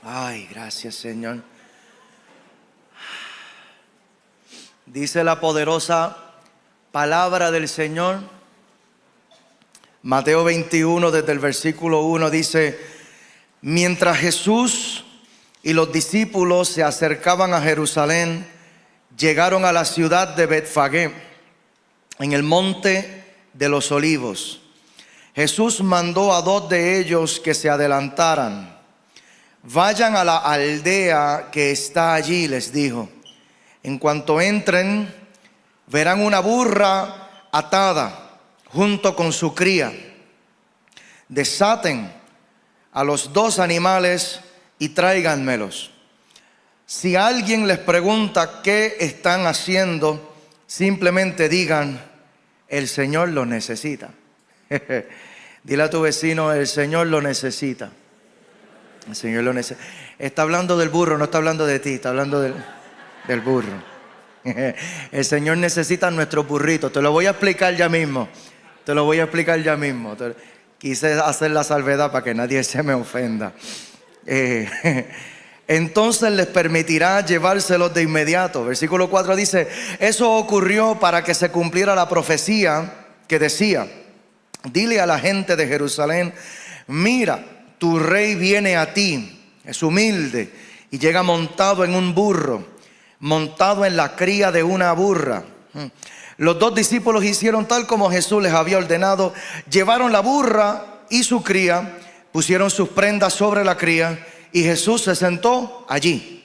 Ay, gracias, Señor. Dice la poderosa palabra del Señor. Mateo 21, desde el versículo 1, dice: mientras Jesús y los discípulos se acercaban a Jerusalén, llegaron a la ciudad de Betfagé, en el monte de los olivos. Jesús mandó a 2 de ellos que se adelantaran. Vayan a la aldea que está allí, les dijo. En cuanto entren, verán una burra atada junto con su cría. Desaten a los 2 animales y tráiganmelos. Si alguien les pregunta qué están haciendo, simplemente digan: el Señor lo necesita. Dile a tu vecino: el Señor lo necesita. El Señor lo necesita. Está hablando del burro, no está hablando de ti, está hablando del burro. El Señor necesita nuestro burrito. Te lo voy a explicar ya mismo. Quise hacer la salvedad para que nadie se me ofenda. Entonces les permitirá llevárselos de inmediato. Versículo 4 dice: eso ocurrió para que se cumpliera la profecía que decía: dile a la gente de Jerusalén, mira, tu rey viene a ti, es humilde y llega montado en un burro, montado en la cría de una burra. Los 2 discípulos hicieron tal como Jesús les había ordenado. Llevaron la burra y su cría, pusieron sus prendas sobre la cría y Jesús se sentó allí.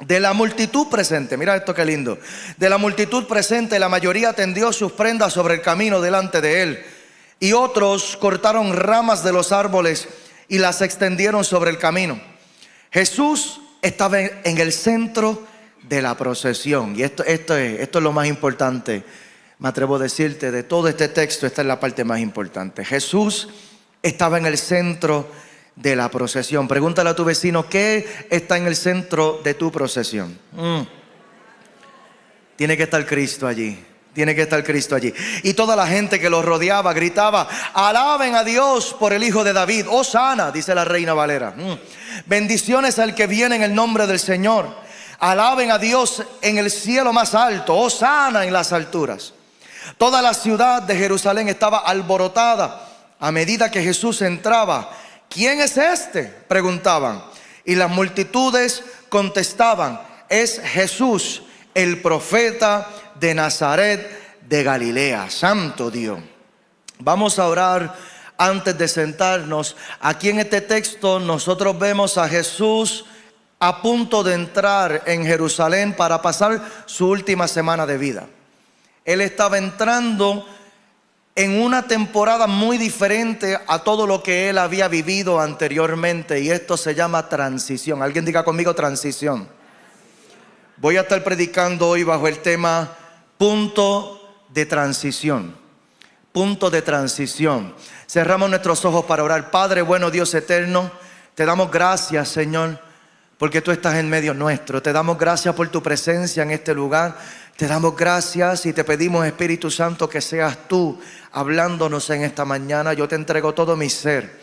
De la multitud presente, mira esto qué lindo. De la multitud presente, la mayoría tendió sus prendas sobre el camino delante de él, y otros cortaron ramas de los árboles y las extendieron sobre el camino. Jesús estaba en el centro de la procesión. Y esto es lo más importante. Me atrevo a decirte, de todo este texto, esta es la parte más importante. Jesús estaba en el centro de la procesión. Pregúntale a tu vecino: ¿qué está en el centro de tu procesión? Tiene que estar Cristo allí. Tiene que estar Cristo allí. Y toda la gente que los rodeaba gritaba: alaben a Dios por el Hijo de David. Hosana, dice la Reina Valera. Bendiciones al que viene en el nombre del Señor. Alaben a Dios en el cielo más alto. Hosana en las alturas. Toda la ciudad de Jerusalén estaba alborotada a medida que Jesús entraba. ¿Quién es este?, preguntaban. Y las multitudes contestaban: es Jesús, el profeta de Nazaret de Galilea. Santo Dios. Vamos a orar antes de sentarnos. Aquí en este texto nosotros vemos a Jesús a punto de entrar en Jerusalén para pasar su última semana de vida. Él estaba entrando en una temporada muy diferente a todo lo que él había vivido anteriormente, y esto se llama transición. Alguien diga conmigo: transición. Voy a estar predicando hoy bajo el tema punto de transición. Punto de transición. Cerramos nuestros ojos para orar. Padre bueno, Dios eterno, te damos gracias, Señor, porque tú estás en medio nuestro. Te damos gracias por tu presencia en este lugar. Te damos gracias y te pedimos, Espíritu Santo, que seas tú hablándonos en esta mañana. Yo te entrego todo mi ser.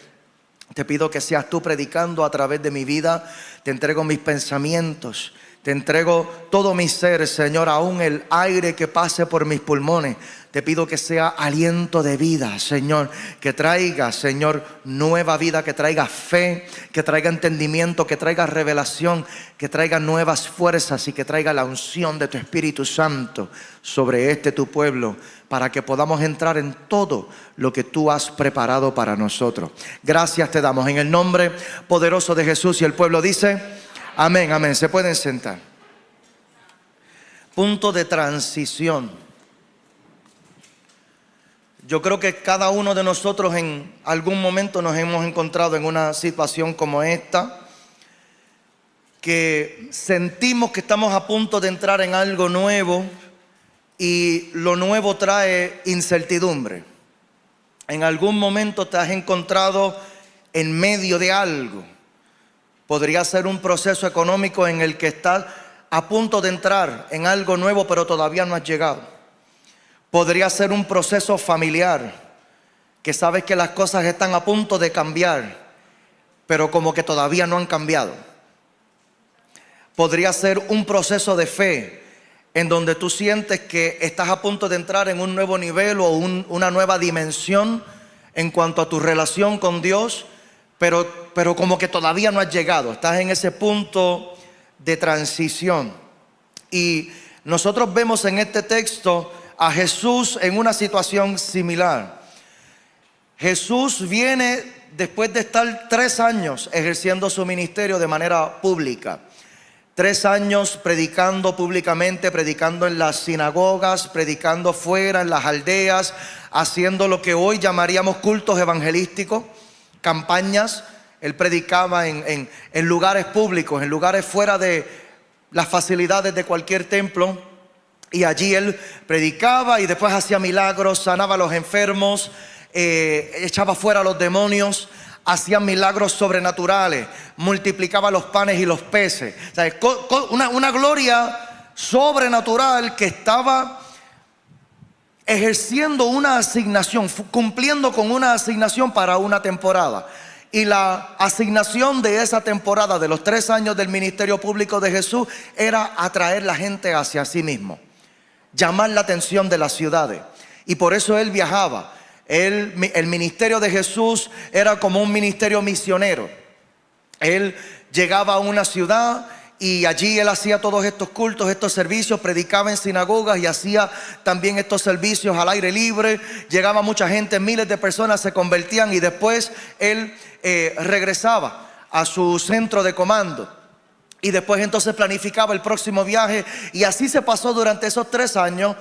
Te pido que seas tú predicando a través de mi vida. Te entrego mis pensamientos. Te entrego todo mi ser, Señor, aún el aire que pase por mis pulmones. Te pido que sea aliento de vida, Señor, que traiga, Señor, nueva vida, que traiga fe, que traiga entendimiento, que traiga revelación, que traiga nuevas fuerzas y que traiga la unción de tu Espíritu Santo sobre tu pueblo, para que podamos entrar en todo lo que tú has preparado para nosotros. Gracias te damos en el nombre poderoso de Jesús, y el pueblo dice: amén, amén. Se pueden sentar. Punto de transición. Yo creo que cada uno de nosotros en algún momento nos hemos encontrado en una situación como esta, que sentimos que estamos a punto de entrar en algo nuevo y lo nuevo trae incertidumbre. En algún momento te has encontrado en medio de algo. Podría ser un proceso económico en el que estás a punto de entrar en algo nuevo, pero todavía no has llegado. Podría ser un proceso familiar, que sabes que las cosas están a punto de cambiar, pero como que todavía no han cambiado. podría ser un proceso de fe en donde tú sientes que estás a punto de entrar en un nuevo nivel o una nueva dimensión en cuanto a tu relación con Dios, pero como que todavía no has llegado, estás en ese punto de transición. Y nosotros vemos en este texto a Jesús en una situación similar. Jesús viene después de estar 3 años ejerciendo su ministerio de manera pública. 3 años predicando públicamente, predicando en las sinagogas, predicando fuera, en las aldeas, haciendo lo que hoy llamaríamos cultos evangelísticos, campañas. Él predicaba en lugares públicos, en lugares fuera de las facilidades de cualquier templo. Y allí él predicaba y después hacía milagros, sanaba a los enfermos, echaba fuera a los demonios, hacía milagros sobrenaturales, multiplicaba los panes y los peces. O sea, una gloria sobrenatural que estaba ejerciendo una asignación, cumpliendo con una asignación para una temporada. Y la asignación de esa temporada, de los 3 años del ministerio público de Jesús, era atraer la gente hacia sí mismo, llamar la atención de las ciudades. Y por eso él viajaba. El ministerio de Jesús era como un ministerio misionero. Él llegaba a una ciudad y allí él hacía todos estos cultos, estos servicios, predicaba en sinagogas y hacía también estos servicios al aire libre. Llegaba mucha gente, miles de personas se convertían y después él regresaba a su centro de comando. Y después entonces planificaba el próximo viaje. Y así se pasó durante esos 3 años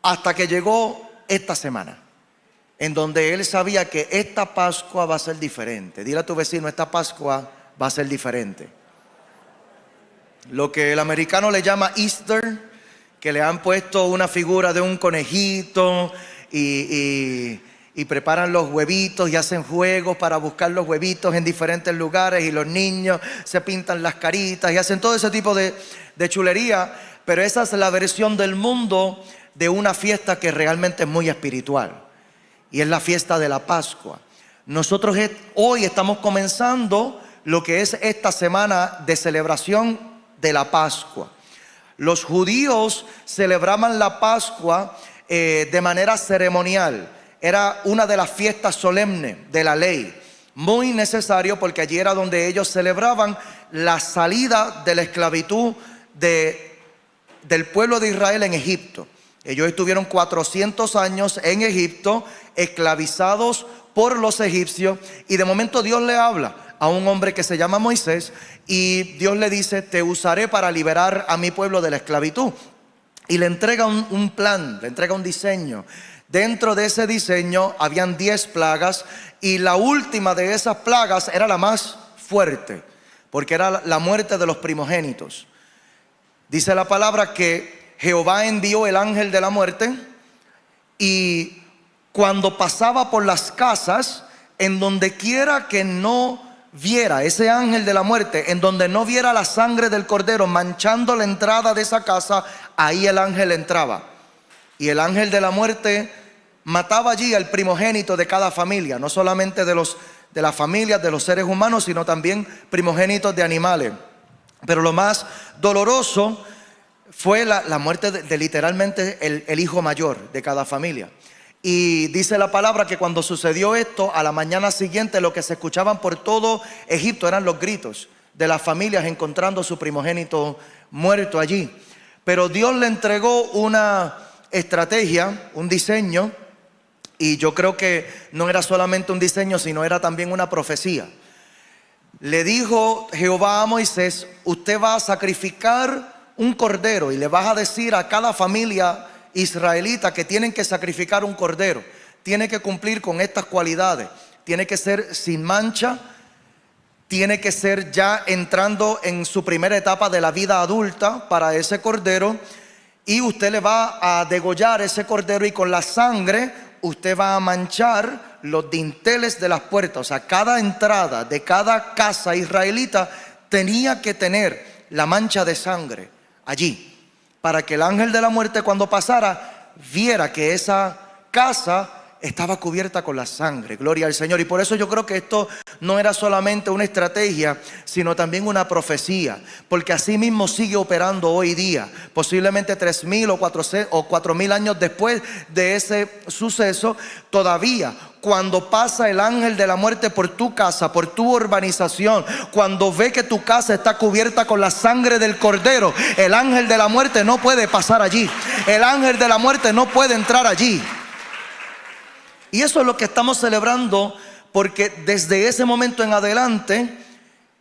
hasta que llegó esta semana, en donde él sabía que esta Pascua va a ser diferente. Dile a tu vecino, esta Pascua va a ser diferente. Lo que el americano le llama Easter, que le han puesto una figura de un conejito y preparan los huevitos y hacen juegos para buscar los huevitos en diferentes lugares, y los niños se pintan las caritas y hacen todo ese tipo de chulería. Pero esa es la versión del mundo de una fiesta que realmente es muy espiritual, y es la fiesta de la Pascua. Nosotros hoy estamos comenzando lo que es esta semana de celebración de la Pascua. Los judíos celebraban la Pascua de manera ceremonial. Era una de las fiestas solemnes de la ley, muy necesario, porque allí era donde ellos celebraban la salida de la esclavitud del pueblo de Israel en Egipto. Ellos estuvieron 400 años en Egipto, esclavizados por los egipcios, y de momento Dios le habla a un hombre que se llama Moisés, y Dios le dice: te usaré para liberar a mi pueblo de la esclavitud. Y le entrega un plan, le entrega un diseño. Dentro de ese diseño habían 10 plagas, y la última de esas plagas era la más fuerte, porque era la muerte de los primogénitos. Dice la palabra que Jehová envió el ángel de la muerte, y cuando pasaba por las casas, en donde quiera que no viera ese ángel de la muerte, en donde no viera la sangre del cordero manchando la entrada de esa casa, ahí el ángel entraba. Y el ángel de la muerte mataba allí al primogénito de cada familia, no solamente de las familias de los seres humanos, sino también primogénitos de animales. Pero lo más doloroso fue la muerte de literalmente el hijo mayor de cada familia. Y dice la palabra que cuando sucedió esto, a la mañana siguiente lo que se escuchaban por todo Egipto eran los gritos de las familias encontrando su primogénito muerto allí. Pero Dios le entregó una estrategia, un diseño, y yo creo que no era solamente un diseño, sino era también una profecía. Le dijo Jehová a Moisés: usted va a sacrificar un cordero, y le vas a decir a cada familia israelita que tienen que sacrificar un cordero. Tiene que cumplir con estas cualidades. Tiene que ser sin mancha, tiene que ser ya entrando en su primera etapa de la vida adulta para ese cordero, y usted le va a degollar ese cordero, y con la sangre usted va a manchar los dinteles de las puertas. O sea, cada entrada de cada casa israelita tenía que tener la mancha de sangre allí, para que el ángel de la muerte, cuando pasara, viera que esa casa estaba cubierta con la sangre. Gloria al Señor. Y por eso yo creo que esto no era solamente una estrategia, sino también una profecía, porque así mismo sigue operando hoy día. Posiblemente 3,000 o 4,000 años después de ese suceso, todavía cuando pasa el ángel de la muerte por tu casa, por tu urbanización, cuando ve que tu casa está cubierta con la sangre del Cordero, el ángel de la muerte no puede pasar allí. El ángel de la muerte no puede entrar allí. Y eso es lo que estamos celebrando, porque desde ese momento en adelante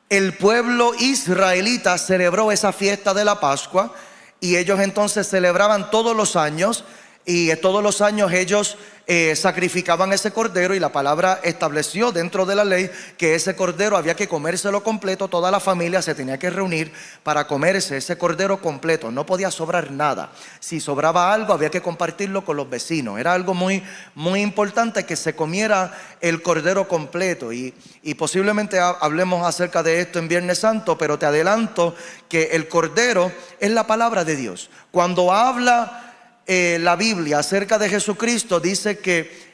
el pueblo israelita celebró esa fiesta de la Pascua, y ellos entonces celebraban todos los años, y todos los años ellos sacrificaban ese cordero, y la palabra estableció dentro de la ley que ese cordero había que comérselo completo. Toda la familia se tenía que reunir para comerse ese cordero completo, no podía sobrar nada. Si sobraba algo había que compartirlo con los vecinos. Era algo muy, muy importante que se comiera el cordero completo, y posiblemente hablemos acerca de esto en Viernes Santo, pero te adelanto que el cordero es la palabra de Dios. Cuando habla la Biblia acerca de Jesucristo, dice que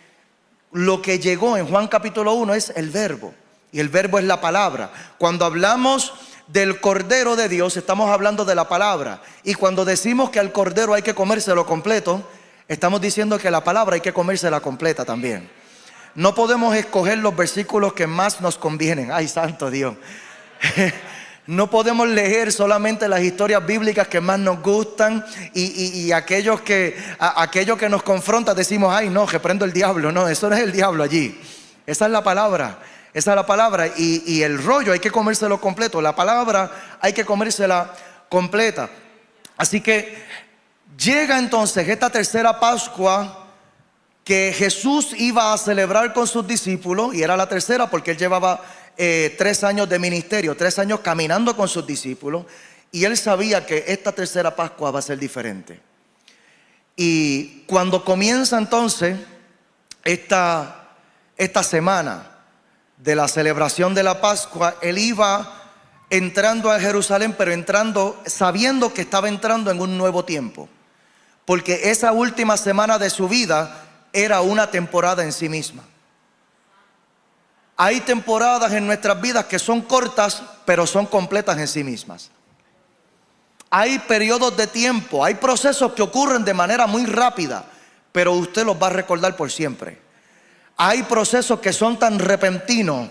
lo que llegó en Juan capítulo 1 es el verbo, y el verbo es la palabra. Cuando hablamos del Cordero de Dios, estamos hablando de la palabra. Y cuando decimos que al cordero hay que comérselo completo, estamos diciendo que la palabra hay que comérsela completa también. No podemos escoger los versículos que más nos convienen. Ay, santo Dios. No podemos leer solamente las historias bíblicas que más nos gustan, y aquellos que nos confrontan decimos: ay, no, reprendo el diablo. No, eso no es el diablo allí. Esa es la palabra. Esa es la palabra. Y el rollo hay que comérselo completo. La palabra hay que comérsela completa. Así que llega entonces esta tercera Pascua que Jesús iba a celebrar con sus discípulos, y era la tercera porque él llevaba 3 años de ministerio, 3 años caminando con sus discípulos, y él sabía que esta tercera Pascua va a ser diferente. Y cuando comienza entonces esta semana de la celebración de la Pascua, él iba entrando a Jerusalén, pero entrando sabiendo que estaba entrando en un nuevo tiempo, porque esa última semana de su vida era una temporada en sí misma. Hay temporadas en nuestras vidas que son cortas, pero son completas en sí mismas. Hay periodos de tiempo, hay procesos que ocurren de manera muy rápida, pero usted los va a recordar por siempre. Hay procesos que son tan repentinos,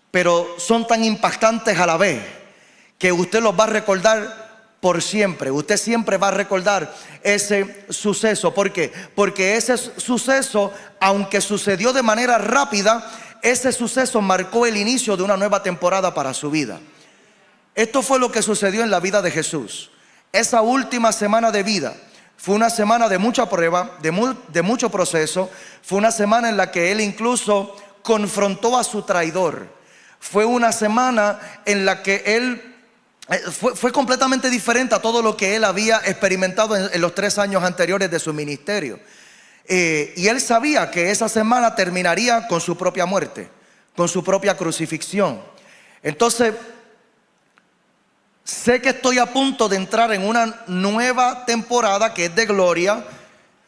pero son tan impactantes a la vez, que usted los va a recordar por siempre. Usted siempre va a recordar ese suceso. ¿Por qué? Porque ese suceso, aunque sucedió de manera rápida, ese suceso marcó el inicio de una nueva temporada para su vida. Esto fue lo que sucedió en la vida de Jesús. Esa última semana de vida fue una semana de mucha prueba, de mucho proceso. Fue una semana en la que él incluso confrontó a su traidor. Fue una semana en la que él fue completamente diferente a todo lo que él había experimentado en los 3 años anteriores de su ministerio. Y él sabía que esa semana terminaría con su propia muerte, con su propia crucifixión. Entonces, sé que estoy a punto de entrar en una nueva temporada que es de gloria,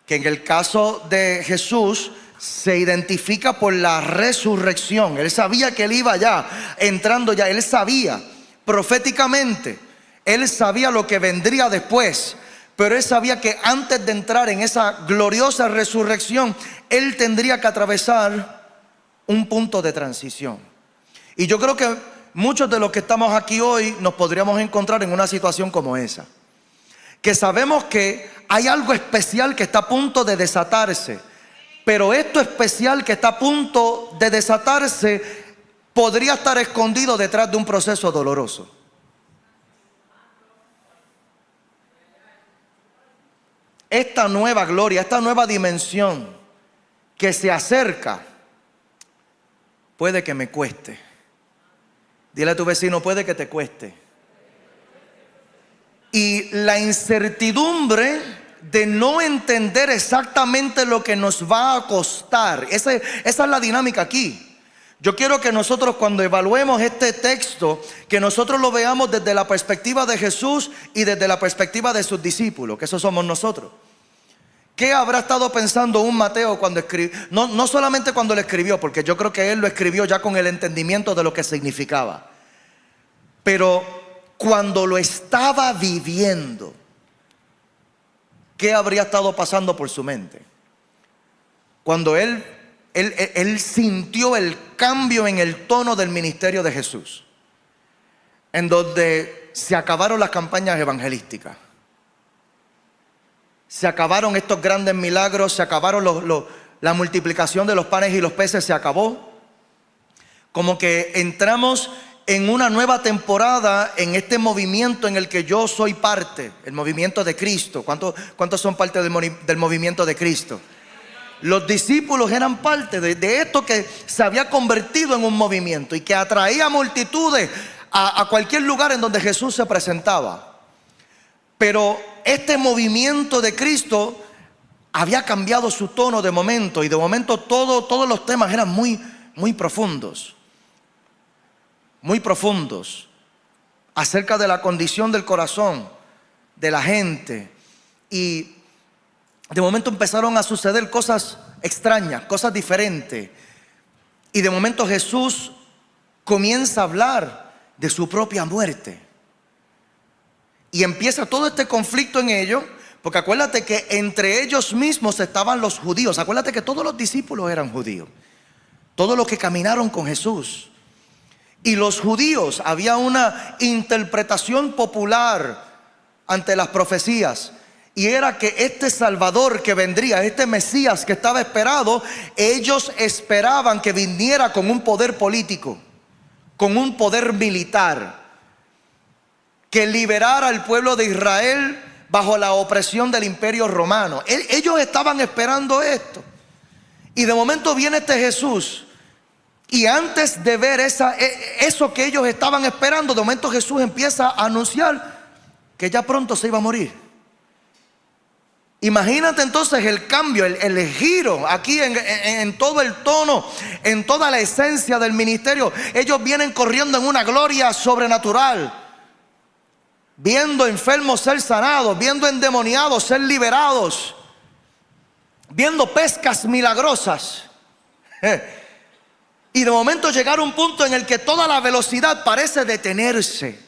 que en el caso de Jesús se identifica por la resurrección. Él sabía que él iba ya, entrando ya, él sabía proféticamente, él sabía lo que vendría después. Pero él sabía que antes de entrar en esa gloriosa resurrección, él tendría que atravesar un punto de transición. Y yo creo que muchos de los que estamos aquí hoy nos podríamos encontrar en una situación como esa. Que sabemos que hay algo especial que está a punto de desatarse. Pero esto especial que está a punto de desatarse podría estar escondido detrás de un proceso doloroso. Esta nueva gloria, esta nueva dimensión que se acerca, puede que me cueste. Dile a tu vecino: puede que te cueste. Y la incertidumbre de no entender exactamente lo que nos va a costar, esa es la dinámica aquí. Yo quiero que nosotros, cuando evaluemos este texto, que nosotros lo veamos desde la perspectiva de Jesús y desde la perspectiva de sus discípulos, que esos somos nosotros. ¿Qué habrá estado pensando un Mateo cuando escribió? No solamente cuando lo escribió, porque yo creo que él lo escribió ya con el entendimiento de lo que significaba, pero cuando lo estaba viviendo, ¿qué habría estado pasando por su mente? Cuando él sintió el cambio en el tono del ministerio de Jesús, en donde se acabaron las campañas evangelísticas, se acabaron estos grandes milagros, se acabaron la multiplicación de los panes y los peces, se acabó. Como que entramos en una nueva temporada en este movimiento en el que yo soy parte, el movimiento de Cristo. ¿Cuántos son parte del movimiento de Cristo? Los discípulos eran parte de esto que se había convertido en un movimiento y que atraía multitudes a cualquier lugar en donde Jesús se presentaba. Pero este movimiento de Cristo había cambiado su tono de momento, y de momento todos los temas eran muy profundos. Muy profundos acerca de la condición del corazón de la gente. Y de momento empezaron a suceder cosas extrañas, cosas diferentes. Y de momento Jesús comienza a hablar de su propia muerte. Y empieza todo este conflicto en ellos, porque acuérdate que entre ellos mismos estaban los judíos. Acuérdate que todos los discípulos eran judíos, todos los que caminaron con Jesús. Y los judíos, había una interpretación popular ante las profecías, y era que este Salvador que vendría, este Mesías que estaba esperado, ellos esperaban que viniera con un poder político, con un poder militar, que liberara al pueblo de Israel bajo la opresión del imperio romano. Ellos estaban esperando esto. Y de momento viene este Jesús, y antes de ver eso que ellos estaban esperando, de momento Jesús empieza a anunciar que ya pronto se iba a morir. Imagínate entonces el cambio, el giro aquí en todo el tono, en toda la esencia del ministerio. Ellos vienen corriendo en una gloria sobrenatural, viendo enfermos ser sanados, viendo endemoniados ser liberados, viendo pescas milagrosas. Y de momento llegar a un punto en el que toda la velocidad parece detenerse,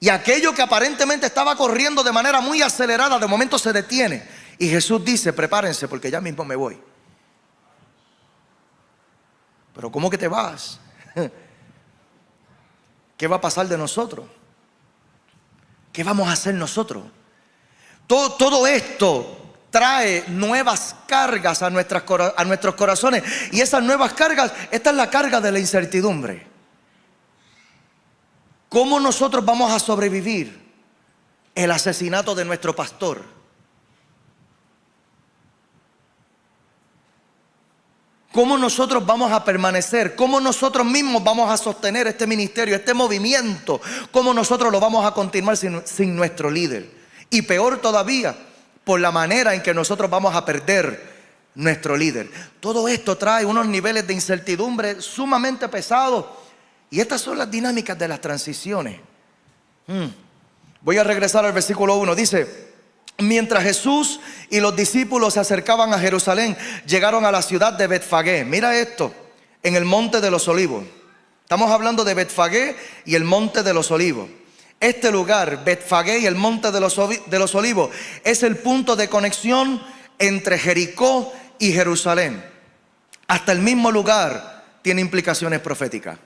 y aquello que aparentemente estaba corriendo de manera muy acelerada, de momento se detiene. Y Jesús dice: prepárense, porque ya mismo me voy. Pero ¿cómo que te vas? ¿Qué va a pasar de nosotros? ¿Qué vamos a hacer nosotros? Todo esto trae nuevas cargas a nuestros corazones. Y esas nuevas cargas, esta es la carga de la incertidumbre. ¿Cómo nosotros vamos a sobrevivir el asesinato de nuestro pastor? ¿Cómo nosotros vamos a permanecer? ¿Cómo nosotros mismos vamos a sostener este ministerio, este movimiento? ¿Cómo nosotros lo vamos a continuar sin nuestro líder? Y peor todavía, por la manera en que nosotros vamos a perder nuestro líder. Todo esto trae unos niveles de incertidumbre sumamente pesados. Y estas son las dinámicas de las transiciones. Voy a regresar al versículo 1. Dice: mientras Jesús y los discípulos se acercaban a Jerusalén, llegaron a la ciudad de Betfagé. Mira esto, en el monte de los olivos. Estamos hablando de Betfagé y el monte de los olivos. Este lugar, Betfagé y el monte de los olivos, es el punto de conexión entre Jericó y Jerusalén. Hasta el mismo lugar tiene implicaciones proféticas.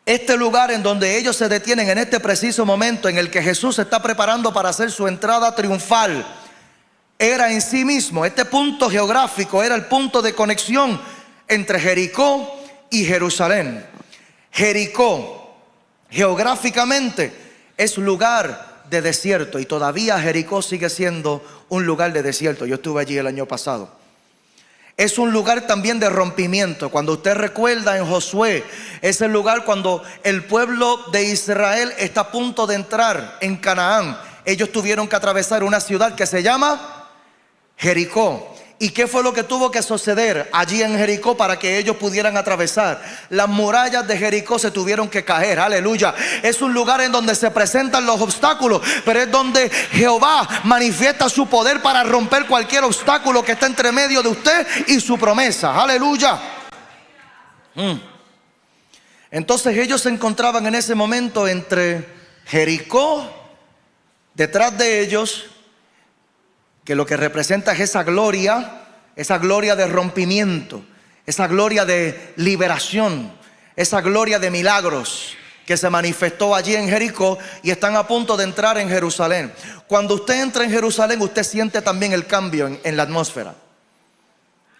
Este lugar en donde ellos se detienen en este preciso momento en el que Jesús se está preparando para hacer su entrada triunfal, era en sí mismo, este punto geográfico era el punto de conexión entre Jericó y Jerusalén. Jericó, geográficamente, es lugar de desierto, y todavía Jericó sigue siendo un lugar de desierto. Yo estuve allí el año pasado. Es un lugar también de rompimiento. Cuando usted recuerda en Josué, es el lugar cuando el pueblo de Israel está a punto de entrar en Canaán. Ellos tuvieron que atravesar una ciudad que se llama Jericó. ¿Y qué fue lo que tuvo que suceder allí en Jericó para que ellos pudieran atravesar? Las murallas de Jericó se tuvieron que caer, aleluya. Es un lugar en donde se presentan los obstáculos, pero es donde Jehová manifiesta su poder para romper cualquier obstáculo que está entre medio de usted y su promesa, aleluya. Entonces ellos se encontraban en ese momento entre Jericó, detrás de ellos, que lo que representa es esa gloria de rompimiento, esa gloria de liberación, esa gloria de milagros que se manifestó allí en Jericó, y están a punto de entrar en Jerusalén. Cuando usted entra en Jerusalén, usted siente también el cambio en la atmósfera.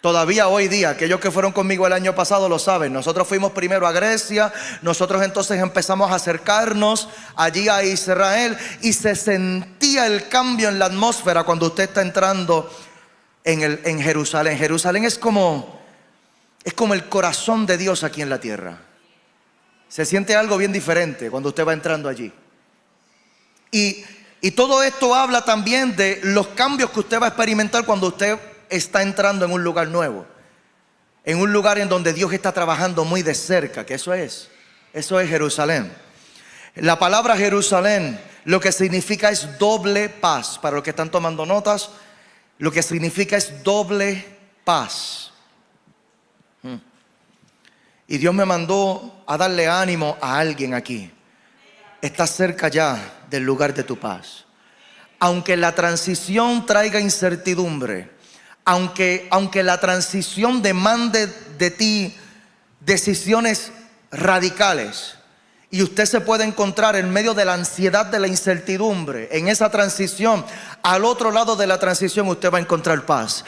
Todavía hoy día, aquellos que fueron conmigo el año pasado lo saben. Nosotros fuimos primero a Grecia, nosotros entonces empezamos a acercarnos allí a Israel, y se sentía el cambio en la atmósfera cuando usted está entrando en Jerusalén. Jerusalén es como el corazón de Dios aquí en la tierra. Se siente algo bien diferente cuando usted va entrando allí. Y todo esto habla también de los cambios que usted va a experimentar cuando usted está entrando en un lugar nuevo, en un lugar en donde Dios está trabajando muy de cerca, que eso es Jerusalén. La palabra Jerusalén lo que significa es doble paz. Para los que están tomando notas, lo que significa es doble paz. Y Dios me mandó a darle ánimo a alguien aquí. Estás cerca ya del lugar de tu paz. Aunque la transición traiga incertidumbre, aunque la transición demande de ti decisiones radicales, y usted se puede encontrar en medio de la ansiedad, de la incertidumbre, en esa transición, al otro lado de la transición usted va a encontrar paz.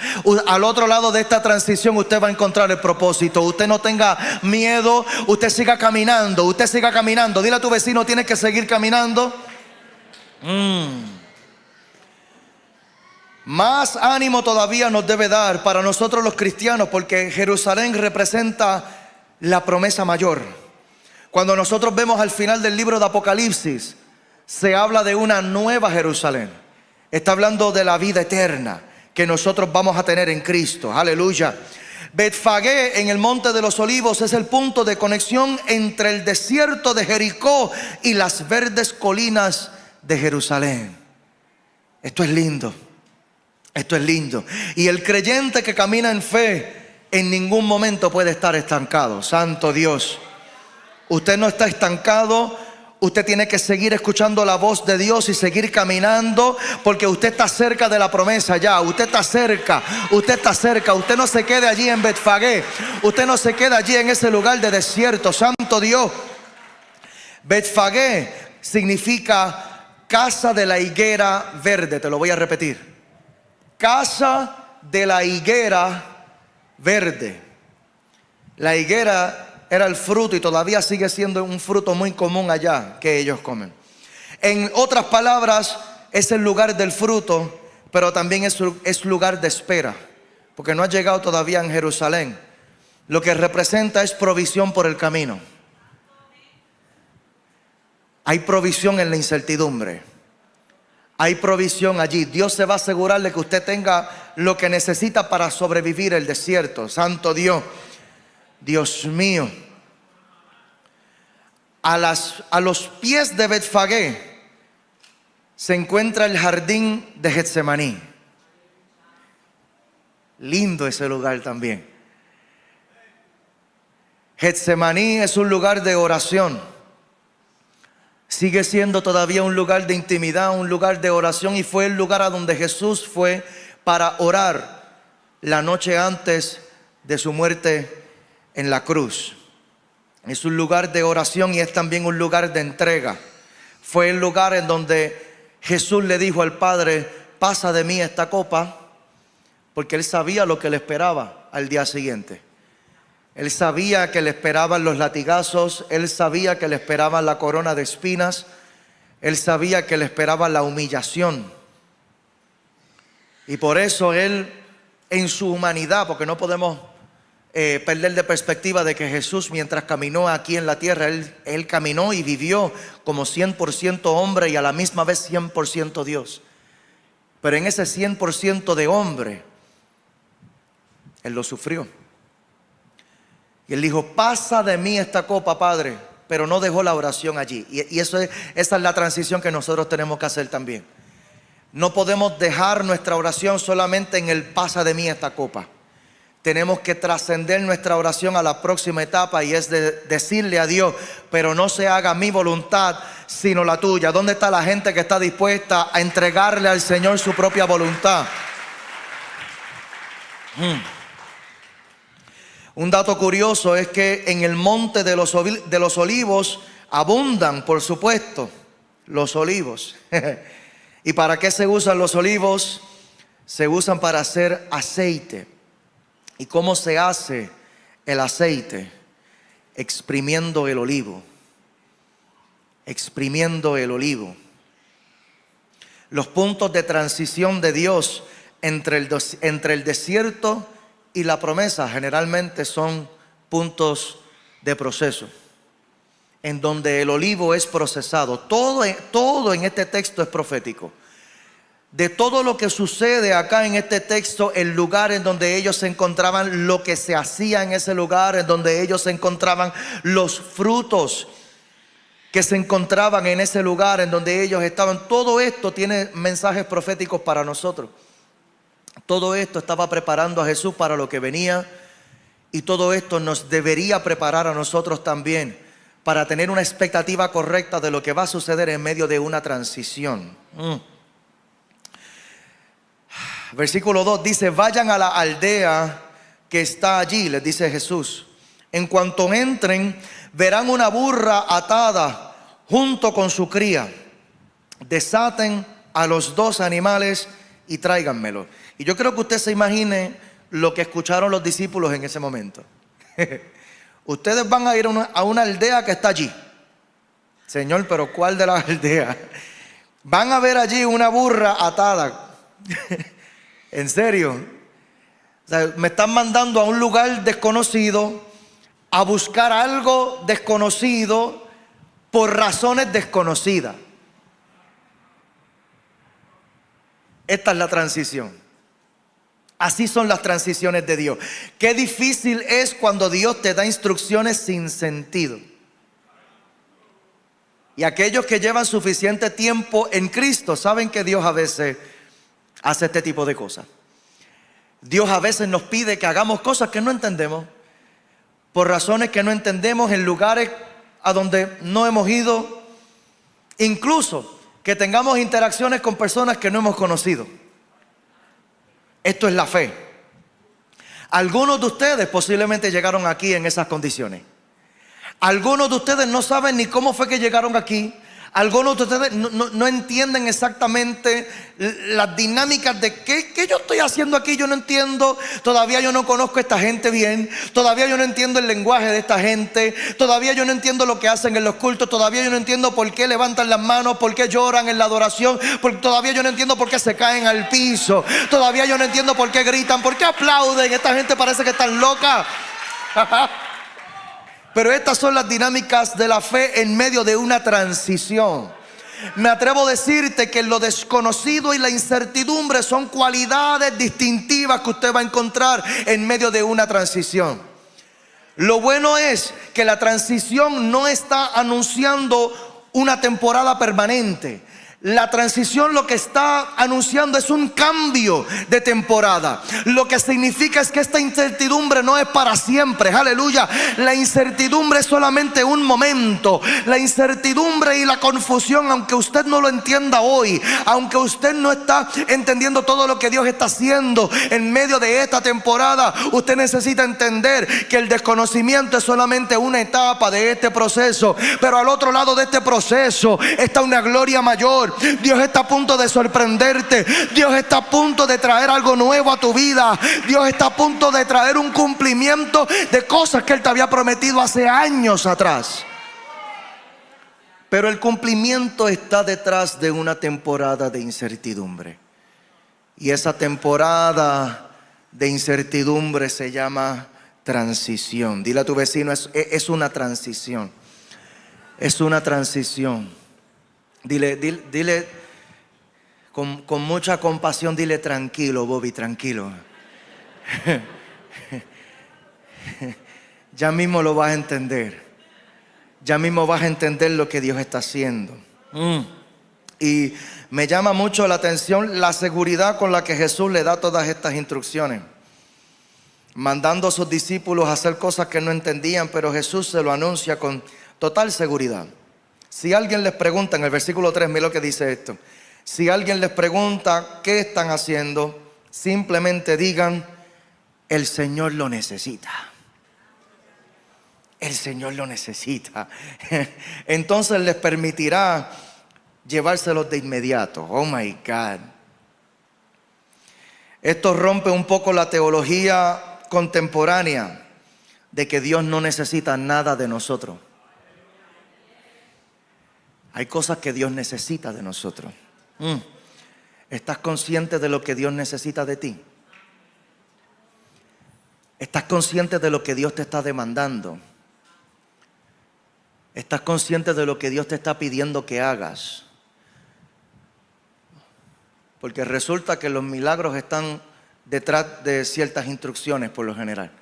Al otro lado de esta transición usted va a encontrar el propósito. Usted no tenga miedo, usted siga caminando, Dile a tu vecino, tienes que seguir caminando. Más ánimo todavía nos debe dar para nosotros los cristianos, porque Jerusalén representa la promesa mayor. Cuando nosotros vemos al final del libro de Apocalipsis, se habla de una nueva Jerusalén. Está hablando de la vida eterna que nosotros vamos a tener en Cristo, aleluya. Betfagé en el Monte de los Olivos es el punto de conexión entre el desierto de Jericó y las verdes colinas de Jerusalén. Esto es lindo. Esto es lindo. Y el creyente que camina en fe en ningún momento puede estar estancado. Santo Dios. Usted no está estancado. Usted tiene que seguir escuchando la voz de Dios y seguir caminando, porque usted está cerca de la promesa ya. Usted está cerca. Usted no se quede allí en Betfagé. Usted no se queda allí en ese lugar de desierto. Santo Dios. Betfagé significa casa de la higuera verde. Te lo voy a repetir. Casa de la higuera verde. La higuera era el fruto y todavía sigue siendo un fruto muy común allá que ellos comen. En otras palabras, es el lugar del fruto, pero también es lugar de espera, porque no ha llegado todavía en Jerusalén. Lo que representa es provisión por el camino. Hay provisión en la incertidumbre. Hay provisión allí. Dios se va a asegurar de que usted tenga lo que necesita para sobrevivir el desierto. Santo Dios. Dios mío. A los pies de Betfagé se encuentra el jardín de Getsemaní. Lindo ese lugar también. Getsemaní es un lugar de oración. Sigue siendo todavía un lugar de intimidad, un lugar de oración, y fue el lugar a donde Jesús fue para orar la noche antes de su muerte en la cruz. Es un lugar de oración y es también un lugar de entrega. Fue el lugar en donde Jesús le dijo al Padre: pasa de mí esta copa, porque Él sabía lo que le esperaba al día siguiente. Él sabía que le esperaban los latigazos. Él sabía que le esperaban la corona de espinas. Él sabía que le esperaba la humillación. Y por eso Él, en su humanidad, porque no podemos perder de perspectiva de que Jesús, mientras caminó aquí en la tierra, Él caminó y vivió como 100% hombre y a la misma vez 100% Dios. Pero en ese 100% de hombre, Él lo sufrió. Y Él dijo: pasa de mí esta copa, Padre. Pero no dejó la oración allí. Y esa es la transición que nosotros tenemos que hacer también. No podemos dejar nuestra oración solamente en el pasa de mí esta copa. Tenemos que trascender nuestra oración a la próxima etapa, y es de decirle a Dios: pero no se haga mi voluntad sino la tuya. ¿Dónde está la gente que está dispuesta a entregarle al Señor su propia voluntad? Un dato curioso es que en el monte de los olivos abundan, por supuesto, los olivos. ¿Y para qué se usan los olivos? Se usan para hacer aceite. ¿Y cómo se hace el aceite? Exprimiendo el olivo. Exprimiendo el olivo. Los puntos de transición de Dios entre el desierto y la promesa generalmente son puntos de proceso, en donde el olivo es procesado. Todo en este texto es profético. De todo lo que sucede acá en este texto, el lugar en donde ellos se encontraban, lo que se hacía en ese lugar, en donde ellos se encontraban, los frutos que se encontraban en ese lugar en donde ellos estaban, todo esto tiene mensajes proféticos para nosotros. Todo esto estaba preparando a Jesús para lo que venía, y todo esto nos debería preparar a nosotros también para tener una expectativa correcta de lo que va a suceder en medio de una transición. Versículo 2 dice: vayan a la aldea que está allí, les dice Jesús. En cuanto entren, verán una burra atada junto con su cría. Desaten a los dos animales y tráiganmelo. Y yo creo que usted se imagine lo que escucharon los discípulos en ese momento. Ustedes van a ir a una aldea que está allí. Señor, pero ¿cuál de las aldeas? Van a ver allí una burra atada. ¿En serio? O sea, me están mandando a un lugar desconocido a buscar algo desconocido por razones desconocidas. Esta es la transición. Así son las transiciones de Dios. Qué difícil es cuando Dios te da instrucciones sin sentido. Y aquellos que llevan suficiente tiempo en Cristo saben que Dios a veces hace este tipo de cosas. Dios a veces nos pide que hagamos cosas que no entendemos, por razones que no entendemos, en lugares a donde no hemos ido, incluso que tengamos interacciones con personas que no hemos conocido. Esto es la fe. Algunos de ustedes posiblemente llegaron aquí en esas condiciones. Algunos de ustedes no saben ni cómo fue que llegaron aquí. Algunos de ustedes no entienden exactamente las dinámicas de qué yo estoy haciendo aquí. Yo no entiendo. Todavía yo no conozco a esta gente bien. Todavía yo no entiendo el lenguaje de esta gente. Todavía yo no entiendo lo que hacen en los cultos. Todavía yo no entiendo por qué levantan las manos, por qué lloran en la adoración. Todavía yo no entiendo por qué se caen al piso. Todavía yo no entiendo por qué gritan, por qué aplauden. Esta gente parece que están loca. Pero estas son las dinámicas de la fe en medio de una transición. Me atrevo a decirte que lo desconocido y la incertidumbre son cualidades distintivas que usted va a encontrar en medio de una transición. Lo bueno es que la transición no está anunciando una temporada permanente. La transición lo que está anunciando es un cambio de temporada. Lo que significa es que esta incertidumbre no es para siempre. Aleluya. La incertidumbre es solamente un momento. La incertidumbre y la confusión, aunque usted no lo entienda hoy, aunque usted no está entendiendo todo lo que Dios está haciendo en medio de esta temporada, usted necesita entender que el desconocimiento es solamente una etapa de este proceso. Pero al otro lado de este proceso está una gloria mayor. Dios está a punto de sorprenderte. Dios está a punto de traer algo nuevo a tu vida. Dios está a punto de traer un cumplimiento de cosas que Él te había prometido hace años atrás. Pero el cumplimiento está detrás de una temporada de incertidumbre. Y esa temporada de incertidumbre se llama transición. Dile a tu vecino, es una transición. Es una transición. Dile con mucha compasión, dile: tranquilo, Bobby, tranquilo. ya mismo lo vas a entender. Ya mismo vas a entender lo que Dios está haciendo. Y me llama mucho la atención la seguridad con la que Jesús le da todas estas instrucciones, mandando a sus discípulos a hacer cosas que no entendían, pero Jesús se lo anuncia con total seguridad. Si alguien les pregunta, en el versículo 3, mira lo que dice esto: si alguien les pregunta qué están haciendo, simplemente digan: el Señor lo necesita. El Señor lo necesita. Entonces les permitirá llevárselos de inmediato. Oh my God. Esto rompe un poco la teología contemporánea de que Dios no necesita nada de nosotros. Hay cosas que Dios necesita de nosotros. ¿Estás consciente de lo que Dios necesita de ti? ¿Estás consciente de lo que Dios te está demandando? ¿Estás consciente de lo que Dios te está pidiendo que hagas? Porque resulta que los milagros están detrás de ciertas instrucciones por lo general.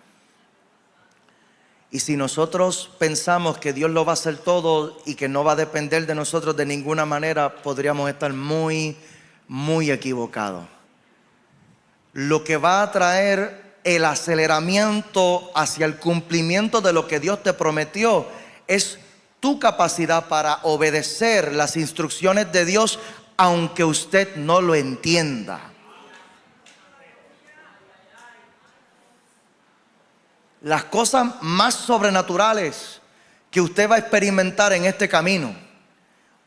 Y si nosotros pensamos que Dios lo va a hacer todo y que no va a depender de nosotros de ninguna manera, podríamos estar muy equivocados. Lo que va a traer el aceleramiento hacia el cumplimiento de lo que Dios te prometió es tu capacidad para obedecer las instrucciones de Dios, aunque usted no lo entienda. Las cosas más sobrenaturales que usted va a experimentar en este camino,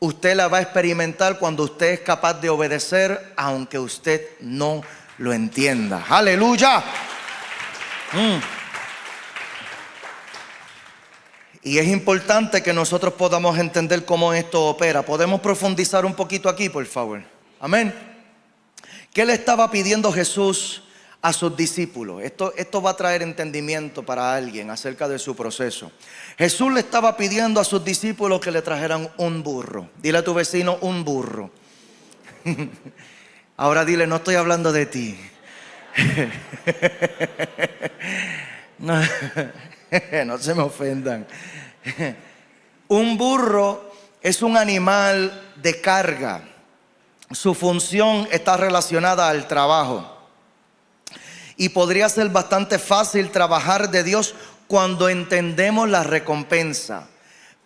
usted las va a experimentar cuando usted es capaz de obedecer, aunque usted no lo entienda. ¡Aleluya! Y es importante que nosotros podamos entender cómo esto opera. ¿Podemos profundizar un poquito aquí, por favor? Amén. ¿Qué le estaba pidiendo Jesús a sus discípulos? Esto va a traer entendimiento para alguien acerca de su proceso. Jesús le estaba pidiendo a sus discípulos que le trajeran un burro. Dile a tu vecino: un burro. Ahora dile: no estoy hablando de ti. No se me ofendan. Un burro es un animal de carga. Su función está relacionada al trabajo. Y podría ser bastante fácil trabajar de Dios cuando entendemos la recompensa.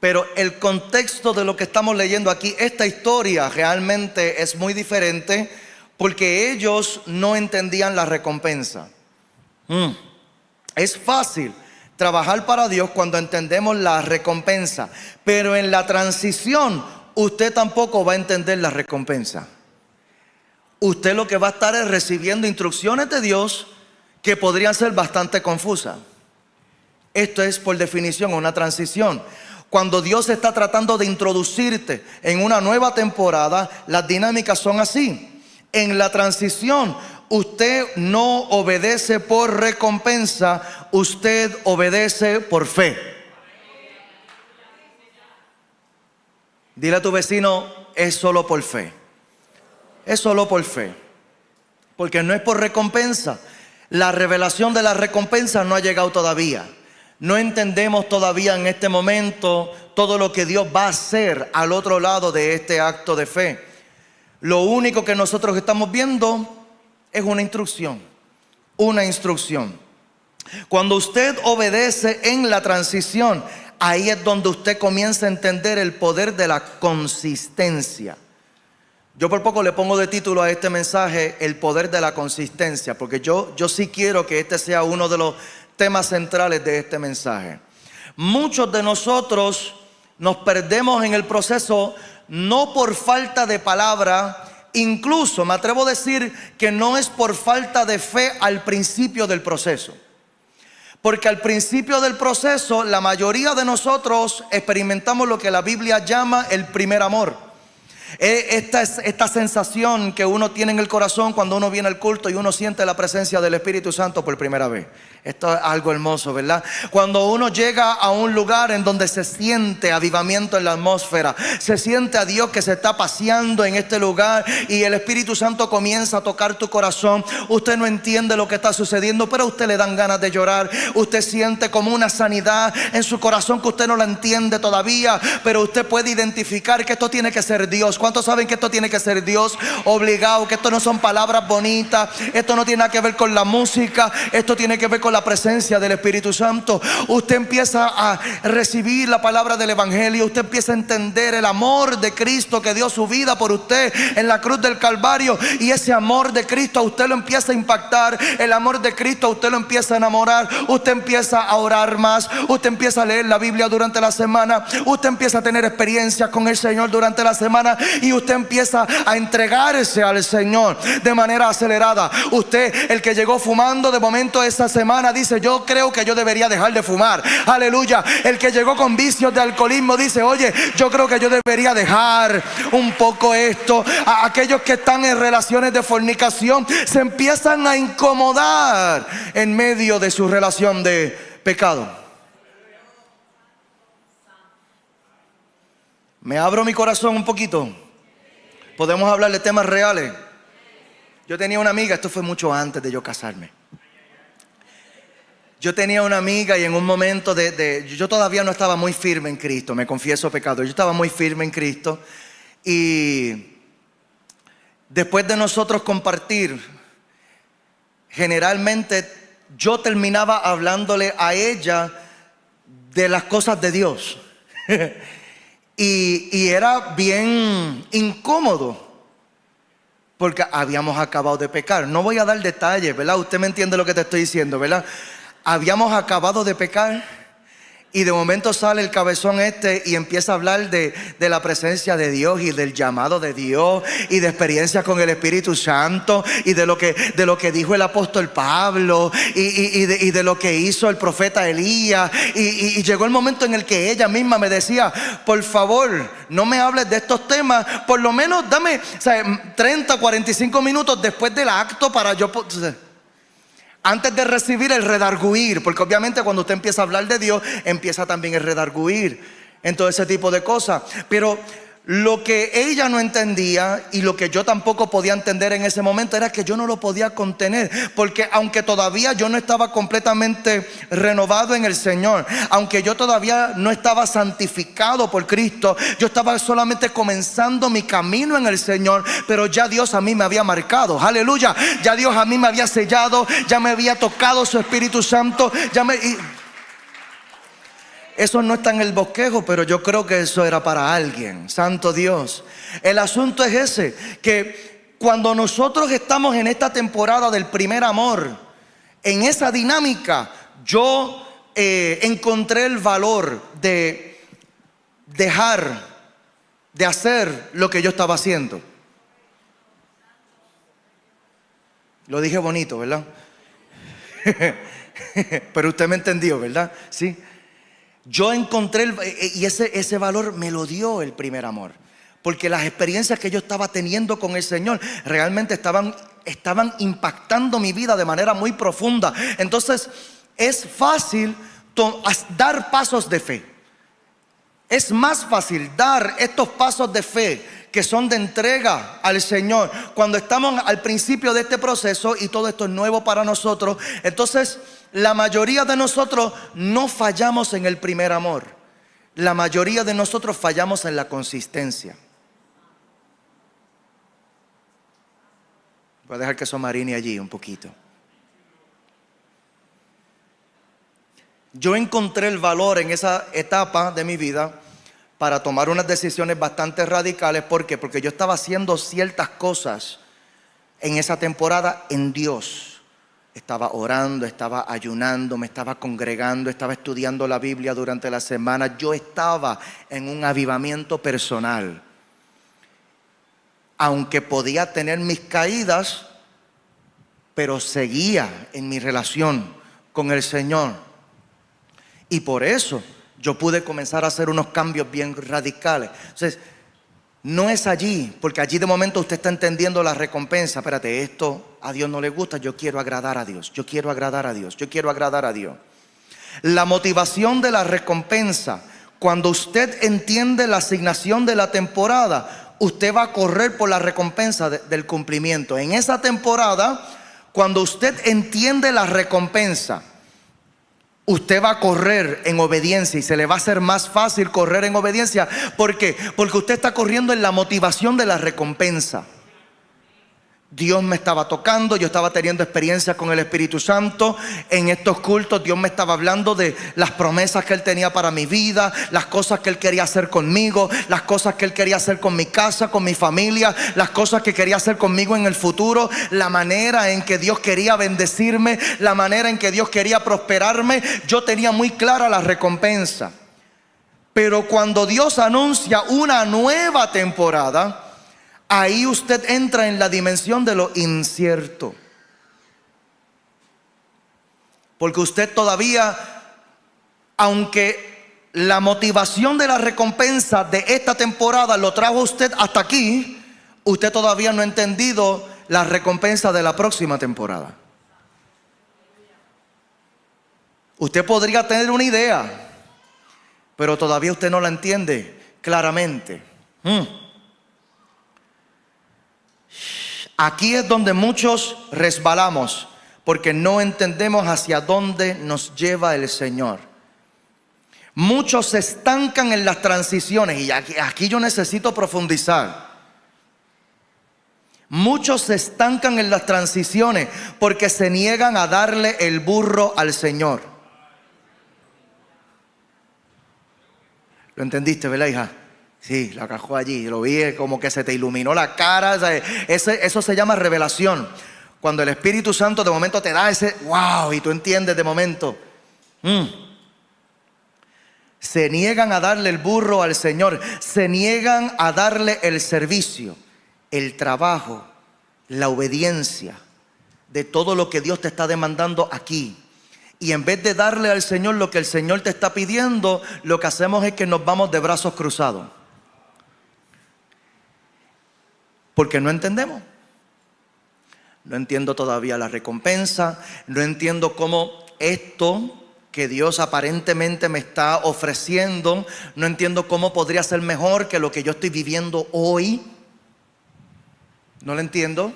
Pero el contexto de lo que estamos leyendo aquí, esta historia realmente es muy diferente, porque ellos no entendían la recompensa. Es fácil trabajar para Dios cuando entendemos la recompensa, pero en la transición usted tampoco va a entender la recompensa. Usted lo que va a estar es recibiendo instrucciones de Dios que podrían ser bastante confusas. Esto es por definición una transición. Cuando Dios está tratando de introducirte en una nueva temporada, las dinámicas son así. En la transición usted no obedece por recompensa, usted obedece por fe. Dile a tu vecino: es solo por fe. Es solo por fe. Porque no es por recompensa. La revelación de la recompensa no ha llegado todavía. No entendemos todavía en este momento todo lo que Dios va a hacer al otro lado de este acto de fe. Lo único que nosotros estamos viendo es una instrucción. Una instrucción. Cuando usted obedece en la transición, ahí es donde usted comienza a entender el poder de la consistencia. Yo por poco le pongo de título a este mensaje: el poder de la consistencia, porque yo sí quiero que este sea uno de los temas centrales de este mensaje. Muchos de nosotros nos perdemos en el proceso no por falta de palabra, incluso me atrevo a decir que no es por falta de fe al principio del proceso. Porque al principio del proceso la mayoría de nosotros experimentamos lo que la Biblia llama el primer amor. Esta sensación que uno tiene en el corazón cuando uno viene al culto y uno siente la presencia del Espíritu Santo por primera vez. Esto es algo hermoso, ¿verdad? Cuando uno llega a un lugar en donde se siente avivamiento en la atmósfera, se siente a Dios que se está paseando en este lugar y el Espíritu Santo comienza a tocar tu corazón. Usted no entiende lo que está sucediendo, pero a usted le dan ganas de llorar. Usted siente como una sanidad en su corazón que usted no la entiende todavía, pero usted puede identificar que esto tiene que ser Dios. ¿Cuántos saben que esto tiene que ser Dios obligado? Que esto no son palabras bonitas, esto no tiene nada que ver con la música, esto tiene que ver con la presencia del Espíritu Santo. Usted empieza a recibir la palabra del Evangelio, usted empieza a entender el amor de Cristo que dio su vida por usted en la cruz del Calvario, y ese amor de Cristo a usted lo empieza a impactar. El amor de Cristo a usted lo empieza a enamorar. Usted empieza a orar más, usted empieza a leer la Biblia durante la semana, usted empieza a tener experiencias con el Señor durante la semana, y usted empieza a entregarse al Señor de manera acelerada. Usted, el que llegó fumando, de momento esta semana dice: yo creo que yo debería dejar de fumar. Aleluya. El que llegó con vicios de alcoholismo dice: oye, yo creo que yo debería dejar un poco esto. Aquellos que están en relaciones de fornicación se empiezan a incomodar en medio de su relación de pecado. ¿Me abro mi corazón un poquito? ¿Podemos hablar de temas reales? Yo tenía una amiga, esto fue mucho antes de yo casarme. Yo tenía una amiga y en un momento yo todavía no estaba muy firme en Cristo, me confieso pecado. Yo estaba muy firme en Cristo, y después de nosotros compartir, generalmente yo terminaba hablándole a ella de las cosas de Dios. Y era bien incómodo porque habíamos acabado de pecar. No voy a dar detalles, ¿verdad? Usted me entiende lo que te estoy diciendo, ¿verdad? Habíamos acabado de pecar, y de momento sale el cabezón y empieza a hablar de la presencia de Dios y del llamado de Dios y de experiencias con el Espíritu Santo y de lo que dijo el apóstol Pablo y de lo que hizo el profeta Elías. Y llegó el momento en el que ella misma me decía: por favor, no me hables de estos temas, por lo menos dame 30, 45 minutos después del acto para yo... Antes de recibir el redarguir, porque obviamente cuando usted empieza a hablar de Dios, empieza también el redarguir en todo ese tipo de cosas. Pero lo que ella no entendía, y lo que yo tampoco podía entender en ese momento, era que yo no lo podía contener. Porque aunque todavía yo no estaba completamente renovado en el Señor, aunque yo todavía no estaba santificado por Cristo, yo estaba solamente comenzando mi camino en el Señor, pero ya Dios a mí me había marcado. Aleluya. Ya Dios a mí me había sellado, ya me había tocado su Espíritu Santo, eso no está en el bosquejo, pero yo creo que eso era para alguien. Santo Dios. El asunto es ese, que cuando nosotros estamos en esta temporada del primer amor, en esa dinámica, yo encontré el valor de dejar de hacer lo que yo estaba haciendo. Lo dije bonito, ¿verdad? Pero usted me entendió, ¿verdad? Sí. Yo encontré y ese valor me lo dio el primer amor, porque las experiencias que yo estaba teniendo con el Señor realmente estaban impactando mi vida de manera muy profunda. Entonces es fácil dar pasos de fe. Es más fácil dar estos pasos de fe que son de entrega al Señor cuando estamos al principio de este proceso y todo esto es nuevo para nosotros. Entonces la mayoría de nosotros no fallamos en el primer amor. La mayoría de nosotros fallamos en la consistencia. Voy a dejar que eso marine allí un poquito. Yo encontré el valor en esa etapa de mi vida para tomar unas decisiones bastante radicales. ¿Por qué? Porque yo estaba haciendo ciertas cosas en esa temporada en Dios. Estaba orando, estaba ayunando, me estaba congregando, estaba estudiando la Biblia durante la semana. Yo estaba en un avivamiento personal. Aunque podía tener mis caídas, pero seguía en mi relación con el Señor. Y por eso yo pude comenzar a hacer unos cambios bien radicales. Entonces, No es allí, porque allí de momento usted está entendiendo la recompensa. Espérate, esto a Dios no le gusta, yo quiero agradar a Dios, yo quiero agradar a Dios, yo quiero agradar a Dios. La motivación de la recompensa, cuando usted entiende la asignación de la temporada, usted va a correr por la recompensa del cumplimiento. En esa temporada, cuando usted entiende la recompensa, usted va a correr en obediencia y se le va a hacer más fácil correr en obediencia. ¿Por qué? Porque usted está corriendo en la motivación de la recompensa. Dios me estaba tocando, yo estaba teniendo experiencia con el Espíritu Santo. En estos cultos Dios me estaba hablando de las promesas que Él tenía para mi vida, las cosas que Él quería hacer conmigo, las cosas que Él quería hacer con mi casa, con mi familia, las cosas que quería hacer conmigo en el futuro, la manera en que Dios quería bendecirme, la manera en que Dios quería prosperarme. Yo tenía muy clara la recompensa. Pero cuando Dios anuncia una nueva temporada, ahí usted entra en la dimensión de lo incierto. Porque usted todavía, aunque la motivación de la recompensa de esta temporada lo trajo usted hasta aquí, usted todavía no ha entendido la recompensa de la próxima temporada. Usted podría tener una idea, pero todavía usted no la entiende claramente. Aquí es donde muchos resbalamos, porque no entendemos hacia dónde nos lleva el Señor. Muchos se estancan en las transiciones, y aquí yo necesito profundizar. Muchos se estancan en las transiciones porque se niegan a darle el burro al Señor. ¿Lo entendiste, verdad, hija? Sí, la cajó allí, lo vi como que se te iluminó la cara. O sea, eso se llama revelación. Cuando el Espíritu Santo de momento te da ese wow y tú entiendes de momento. Se niegan a darle el burro al Señor, se niegan a darle el servicio, el trabajo, la obediencia de todo lo que Dios te está demandando aquí. Y en vez de darle al Señor lo que el Señor te está pidiendo, lo que hacemos es que nos vamos de brazos cruzados. Porque no entendemos. No entiendo todavía la recompensa. No entiendo cómo esto que Dios aparentemente me está ofreciendo, no entiendo cómo podría ser mejor que lo que yo estoy viviendo hoy. No lo entiendo.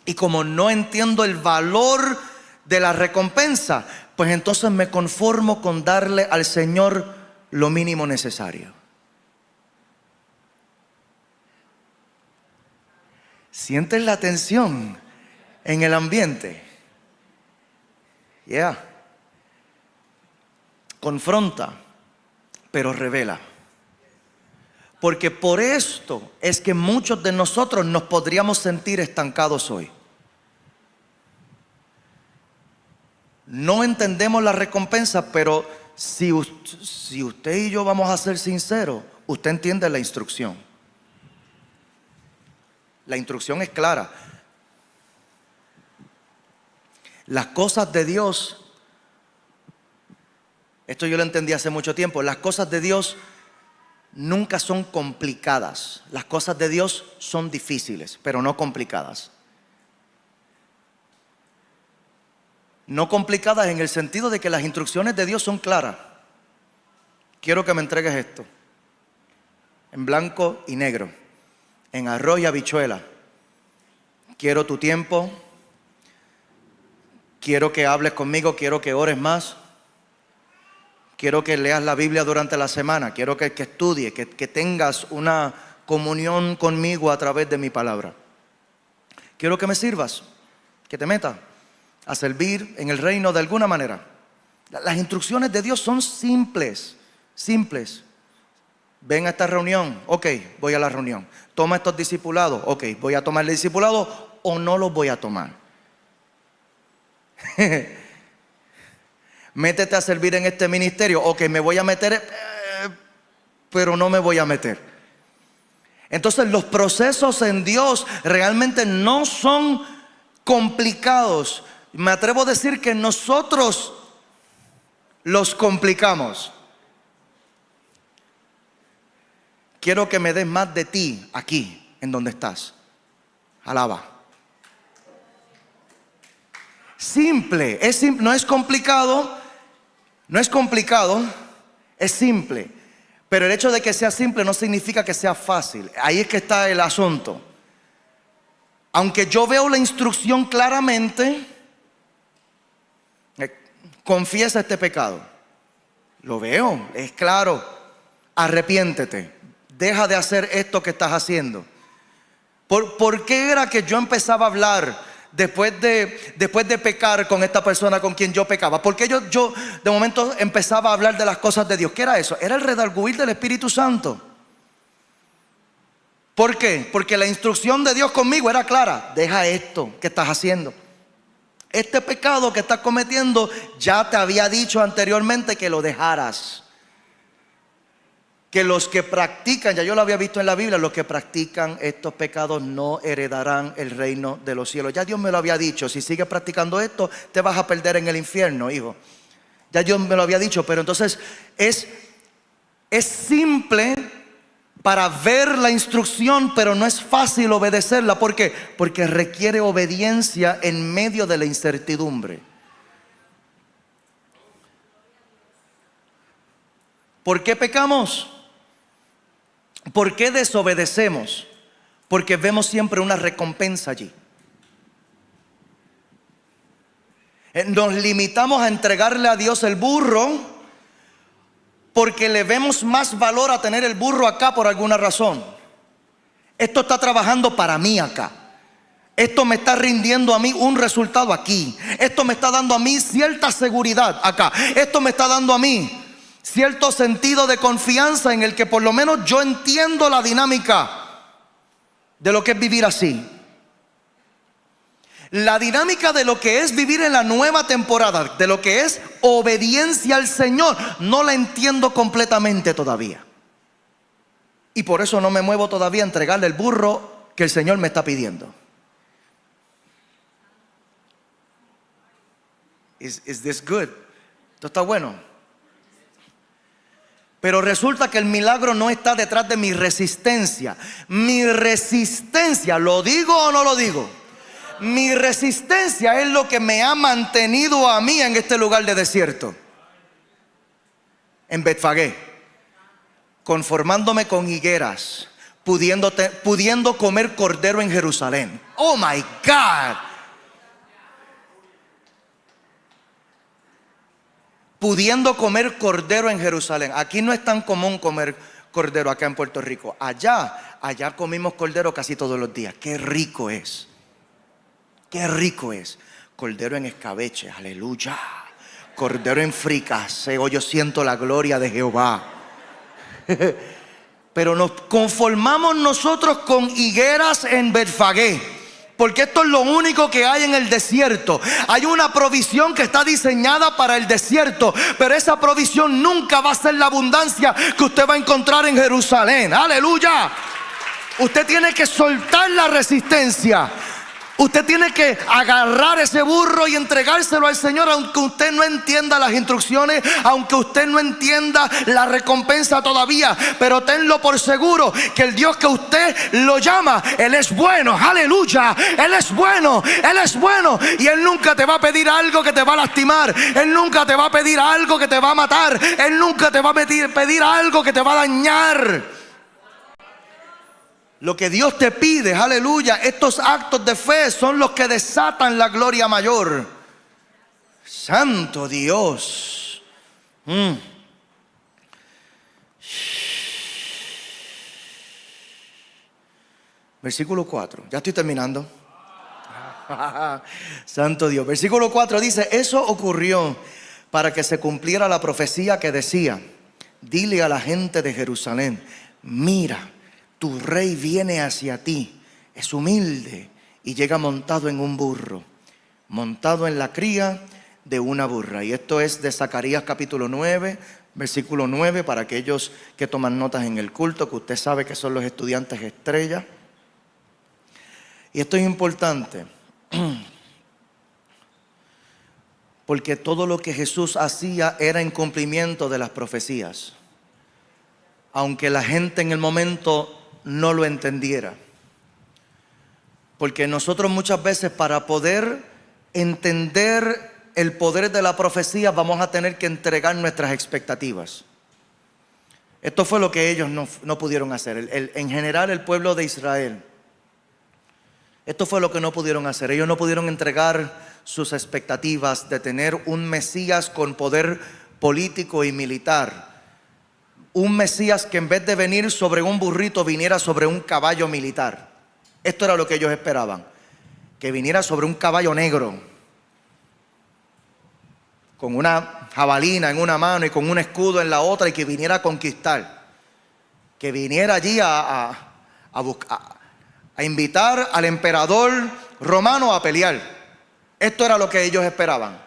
Y como no entiendo el valor de la recompensa, pues entonces me conformo con darle al Señor lo mínimo necesario. ¿Sientes la tensión en el ambiente? Confronta, pero revela. Porque por esto es que muchos de nosotros nos podríamos sentir estancados hoy. No entendemos la recompensa, pero si usted y yo vamos a ser sinceros, usted entiende la instrucción. La instrucción es clara. Las cosas de Dios, esto yo lo entendí hace mucho tiempo, las cosas de Dios nunca son complicadas. Las cosas de Dios son difíciles, pero no complicadas. No complicadas en el sentido de que las instrucciones de Dios son claras. Quiero que me entregues esto, en blanco y negro, en arroz y habichuela. Quiero tu tiempo, quiero que hables conmigo, quiero que ores más, quiero que leas la Biblia durante la semana, quiero que estudies, que tengas una comunión conmigo a través de mi palabra. Quiero que me sirvas, que te metas a servir en el reino de alguna manera. Las instrucciones de Dios son simples, simples. Ven a esta reunión, ok, voy a la reunión. Toma estos discipulados, ok, voy a tomar el discipulado o no los voy a tomar. Métete a servir en este ministerio, ok, me voy a meter, pero no me voy a meter. Entonces los procesos en Dios realmente no son complicados. Me atrevo a decir que nosotros los complicamos. quiero que me des más de ti aquí, en donde estás. Alaba. Simple, no es complicado, es simple. Pero el hecho de que sea simple no significa que sea fácil. Ahí es que está el asunto. Aunque yo veo la instrucción claramente, confiesa este pecado. Lo veo, es claro. Arrepiéntete. Deja de hacer esto que estás haciendo. ¿Por qué era que yo empezaba a hablar después de pecar con esta persona con quien yo pecaba? ¿Por qué yo de momento empezaba a hablar de las cosas de Dios? ¿Qué era eso? Era el redarguir del Espíritu Santo. ¿Por qué? Porque la instrucción de Dios conmigo era clara. Deja esto que estás haciendo. Este pecado que estás cometiendo, ya te había dicho anteriormente que lo dejaras. Que los que practican, ya yo lo había visto en la Biblia, los que practican estos pecados no heredarán el reino de los cielos. Ya Dios me lo había dicho. Si sigues practicando esto, te vas a perder en el infierno, hijo. Ya Dios me lo había dicho. Pero entonces es simple para ver la instrucción, pero no es fácil obedecerla. ¿Por qué? Porque requiere obediencia en medio de la incertidumbre. ¿Por qué pecamos? ¿Por qué desobedecemos? Porque vemos siempre una recompensa allí. Nos limitamos a entregarle a Dios el burro porque le vemos más valor a tener el burro acá por alguna razón. Esto está trabajando para mí acá. Esto me está rindiendo a mí un resultado aquí. Esto me está dando a mí cierta seguridad acá. Esto me está dando a mí cierto sentido de confianza en el que por lo menos yo entiendo la dinámica de lo que es vivir así. La dinámica de lo que es vivir en la nueva temporada, de lo que es obediencia al Señor, no la entiendo completamente todavía. Y por eso no me muevo todavía a entregarle el burro que el Señor me está pidiendo. Is this good? Esto está bueno. Pero resulta que el milagro no está detrás de mi resistencia. Mi resistencia, ¿lo digo o no lo digo? Mi resistencia es lo que me ha mantenido a mí en este lugar de desierto, en Betfagé, conformándome con higueras, pudiendo comer cordero en Jerusalén. Oh my God. Pudiendo comer cordero en Jerusalén. Aquí no es tan común comer cordero acá en Puerto Rico. Allá comimos cordero casi todos los días. Qué rico es. Qué rico es. Cordero en escabeche, aleluya. Cordero en fricaseo, yo siento la gloria de Jehová. Pero nos conformamos nosotros con higueras en Betfagé, porque esto es lo único que hay en el desierto. Hay una provisión que está diseñada para el desierto, pero esa provisión nunca va a ser la abundancia que usted va a encontrar en Jerusalén. Aleluya. Usted tiene que soltar la resistencia. Usted tiene que agarrar ese burro y entregárselo al Señor, aunque usted no entienda las instrucciones, aunque usted no entienda la recompensa todavía. Pero tenlo por seguro que el Dios que usted lo llama, Él es bueno, aleluya. Él es bueno, Él es bueno. Y Él nunca te va a pedir algo que te va a lastimar. Él nunca te va a pedir algo que te va a matar. Él nunca te va a pedir algo que te va a dañar. Lo que Dios te pide, aleluya, estos actos de fe son los que desatan la gloria mayor. Santo Dios. Versículo 4, ya estoy terminando. Santo Dios. Versículo 4 dice: eso ocurrió para que se cumpliera la profecía que decía: dile a la gente de Jerusalén, mira, tu rey viene hacia ti, es humilde y llega montado en un burro, montado en la cría de una burra. Y esto es de Zacarías capítulo 9, versículo 9, para aquellos que toman notas en el culto, que usted sabe que son los estudiantes estrella. Y esto es importante, porque todo lo que Jesús hacía era en cumplimiento de las profecías. aunque la gente en el momento no lo entendiera. Porque nosotros muchas veces, para poder entender el poder de la profecía, vamos a tener que entregar nuestras expectativas. Esto fue lo que ellos no pudieron hacer. En general, el pueblo de Israel, esto fue lo que no pudieron hacer. Ellos no pudieron entregar sus expectativas de tener un Mesías con poder político y militar. Un Mesías que en vez de venir sobre un burrito, viniera sobre un caballo militar. Esto era lo que ellos esperaban, que viniera sobre un caballo negro, con una jabalina en una mano y con un escudo en la otra, y que viniera a conquistar, que viniera allí a invitar al emperador romano a pelear. Esto era lo que ellos esperaban.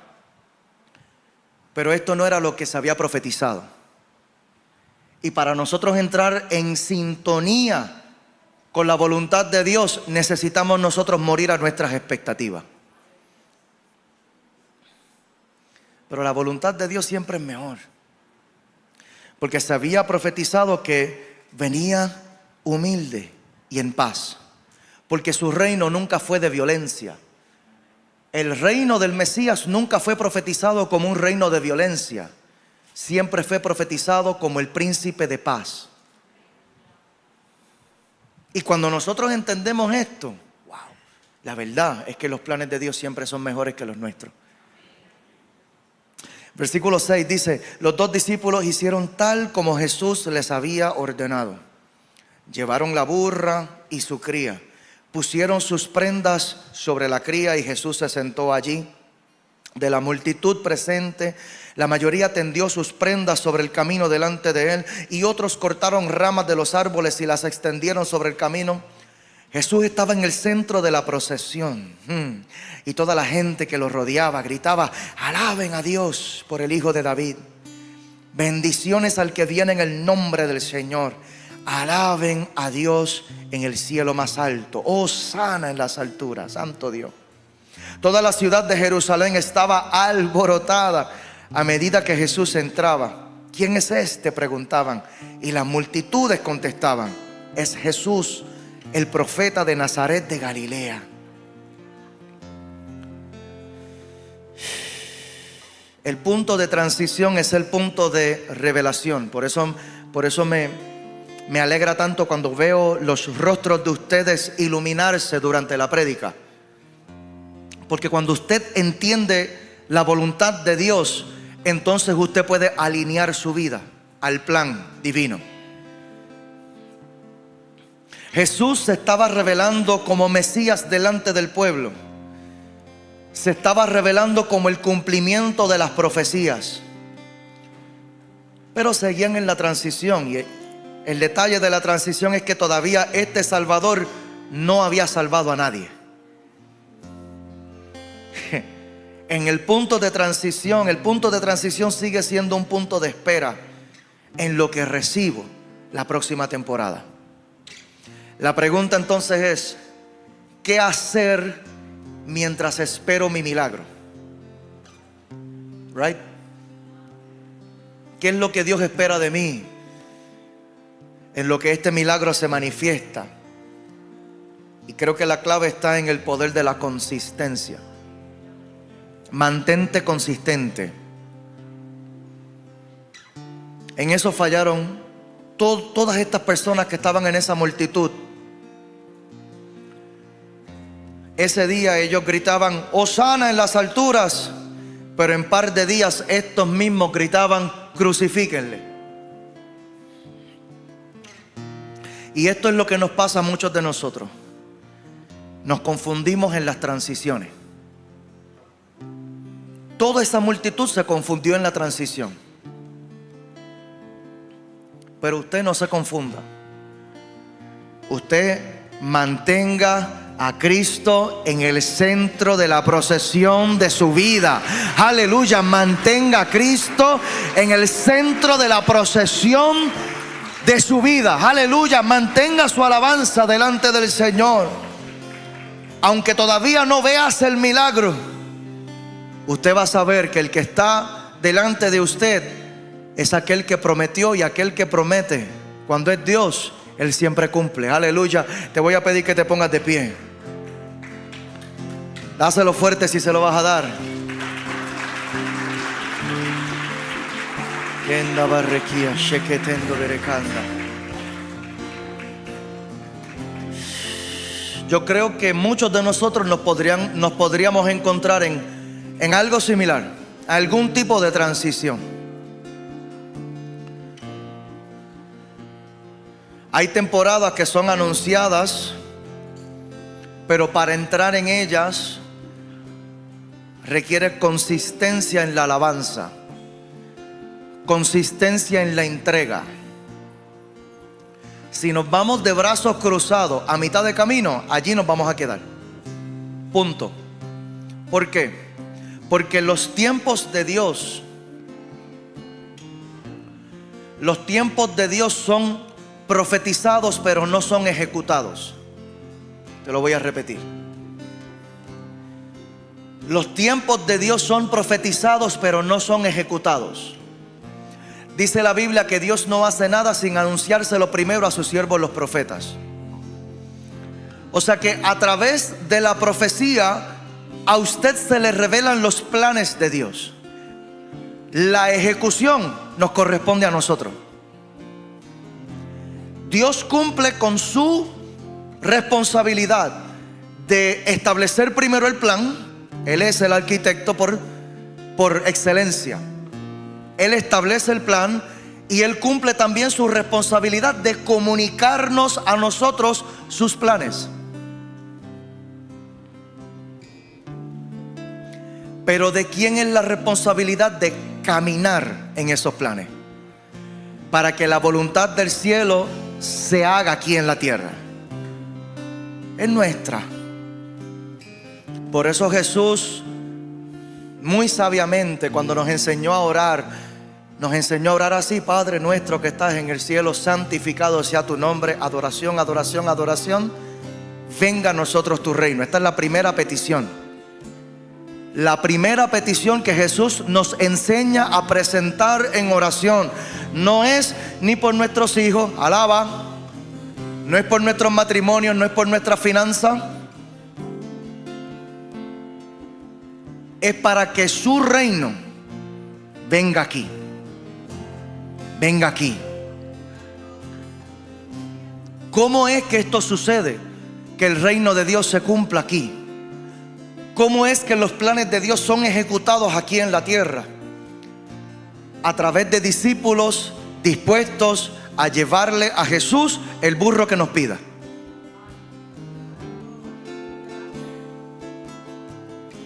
Pero esto no era lo que se había profetizado. Y para nosotros entrar en sintonía con la voluntad de Dios, necesitamos nosotros morir a nuestras expectativas. Pero la voluntad de Dios siempre es mejor, porque se había profetizado que venía humilde y en paz, porque su reino nunca fue de violencia. El reino del Mesías nunca fue profetizado como un reino de violencia, siempre fue profetizado como el príncipe de paz. Y cuando nosotros entendemos esto, wow, la verdad es que los planes de Dios siempre son mejores que los nuestros. Versículo 6 dice: los dos discípulos hicieron tal como Jesús les había ordenado. Llevaron la burra y su cría, pusieron sus prendas sobre la cría y Jesús se sentó allí. De la multitud presente, la mayoría tendió sus prendas sobre el camino delante de él, y otros cortaron ramas de los árboles y las extendieron sobre el camino. Jesús estaba en el centro de la procesión, y toda la gente que lo rodeaba gritaba: alaben a Dios por el Hijo de David. Bendiciones al que viene en el nombre del Señor. Alaben a Dios en el cielo más alto. Hosana en las alturas. Santo Dios. Toda la ciudad de Jerusalén estaba alborotada a medida que Jesús entraba. ¿Quién es este?, preguntaban. Y las multitudes contestaban: es Jesús, el profeta de Nazaret de Galilea. El punto de transición es el punto de revelación. Por eso me alegra tanto cuando veo los rostros de ustedes iluminarse durante la prédica. Porque cuando usted entiende la voluntad de Dios, entonces usted puede alinear su vida al plan divino. Jesús se estaba revelando como Mesías delante del pueblo. Se estaba revelando como el cumplimiento de las profecías. Pero seguían en la transición, y el detalle de la transición es que todavía este Salvador no había salvado a nadie. En el punto de transición sigue siendo un punto de espera en lo que recibo la próxima temporada. La pregunta entonces es: ¿qué hacer mientras espero mi milagro? Right? ¿Qué es lo que Dios espera de mí en lo que este milagro se manifiesta? Y creo que la clave está en el poder de la consistencia. Mantente consistente. En eso fallaron todas estas personas que estaban en esa multitud. Ese día ellos gritaban: hosana en las alturas. Pero en par de días estos mismos gritaban: crucifíquenle. Y esto es lo que nos pasa a muchos de nosotros. Nos confundimos en las transiciones. Toda esa multitud se confundió en la transición. Pero usted no se confunda. Usted mantenga a Cristo en el centro de la procesión de su vida. Aleluya. Mantenga a Cristo en el centro de la procesión de su vida. Aleluya. Mantenga su alabanza delante del Señor. Aunque todavía no veas el milagro, usted va a saber que el que está delante de usted es aquel que prometió y aquel que promete Cuando es Dios, Él siempre cumple. Aleluya. Te voy a pedir que te pongas de pie. Dáselo fuerte si se lo vas a dar. Yo creo que muchos de nosotros nos podríamos encontrar en algo similar, algún tipo de transición. Hay temporadas que son anunciadas, pero para entrar en ellas requiere consistencia en la alabanza, consistencia en la entrega. Si nos vamos de brazos cruzados a mitad de camino, allí nos vamos a quedar. Punto. ¿Por qué? Porque los tiempos de Dios son profetizados, pero no son ejecutados. Te lo voy a repetir. Los tiempos de Dios son profetizados, pero no son ejecutados. Dice la Biblia que Dios no hace nada sin anunciárselo primero a sus siervos los profetas. O sea que a través de la profecía a usted se le revelan los planes de Dios. La ejecución nos corresponde a nosotros. Dios cumple con su responsabilidad de establecer primero el plan. Él es el arquitecto por excelencia. Él establece el plan y Él cumple también su responsabilidad de comunicarnos a nosotros sus planes. Pero ¿de quién es la responsabilidad de caminar en esos planes? Para que la voluntad del cielo se haga aquí en la tierra. Es nuestra. Por eso Jesús, muy sabiamente, cuando nos enseñó a orar, nos enseñó a orar así: Padre nuestro que estás en el cielo, santificado sea tu nombre. Adoración, adoración, adoración. Venga a nosotros tu reino. Esta es la primera petición. La primera petición que Jesús nos enseña a presentar en oración. No es ni por nuestros hijos, alaba. No es por nuestros matrimonios, no es por nuestra finanza. Es para que su reino venga aquí. Venga aquí. ¿Cómo es que esto sucede? Que el reino de Dios se cumpla aquí. ¿Cómo es que los planes de Dios son ejecutados aquí en la tierra? A través de discípulos dispuestos a llevarle a Jesús el burro que nos pida.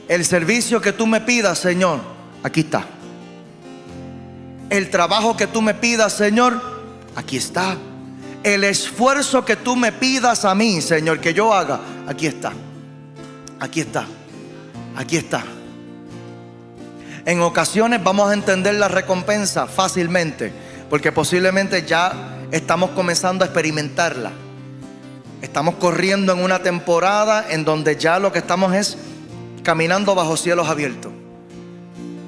El servicio que tú me pidas, Señor, aquí está. El trabajo que tú me pidas, Señor, aquí está. El esfuerzo que tú me pidas a mí, Señor, que yo haga, aquí está. Aquí está. Aquí está. En ocasiones vamos a entender la recompensa fácilmente, porque posiblemente ya estamos comenzando a experimentarla. Estamos corriendo en una temporada en donde ya lo que estamos es caminando bajo cielos abiertos.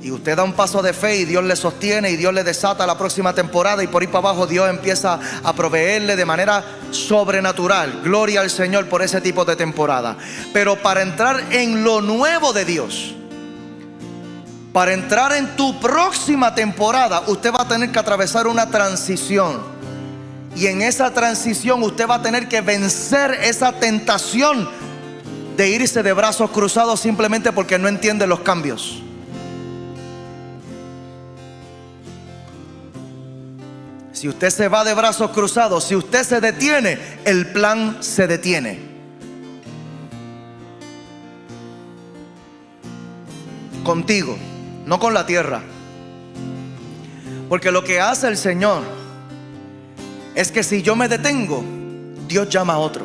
Y usted da un paso de fe y Dios le sostiene y Dios le desata la próxima temporada, y por ahí para abajo Dios empieza a proveerle de manera sobrenatural. Gloria al Señor por ese tipo de temporada. Pero para entrar en lo nuevo de Dios, para entrar en tu próxima temporada, usted va a tener que atravesar una transición. Y en esa transición usted va a tener que vencer esa tentación de irse de brazos cruzados simplemente porque no entiende los cambios. Si usted se va de brazos cruzados, si usted se detiene, el plan se detiene. Contigo, no con la tierra. Porque lo que hace el Señor es que si yo me detengo, Dios llama a otro.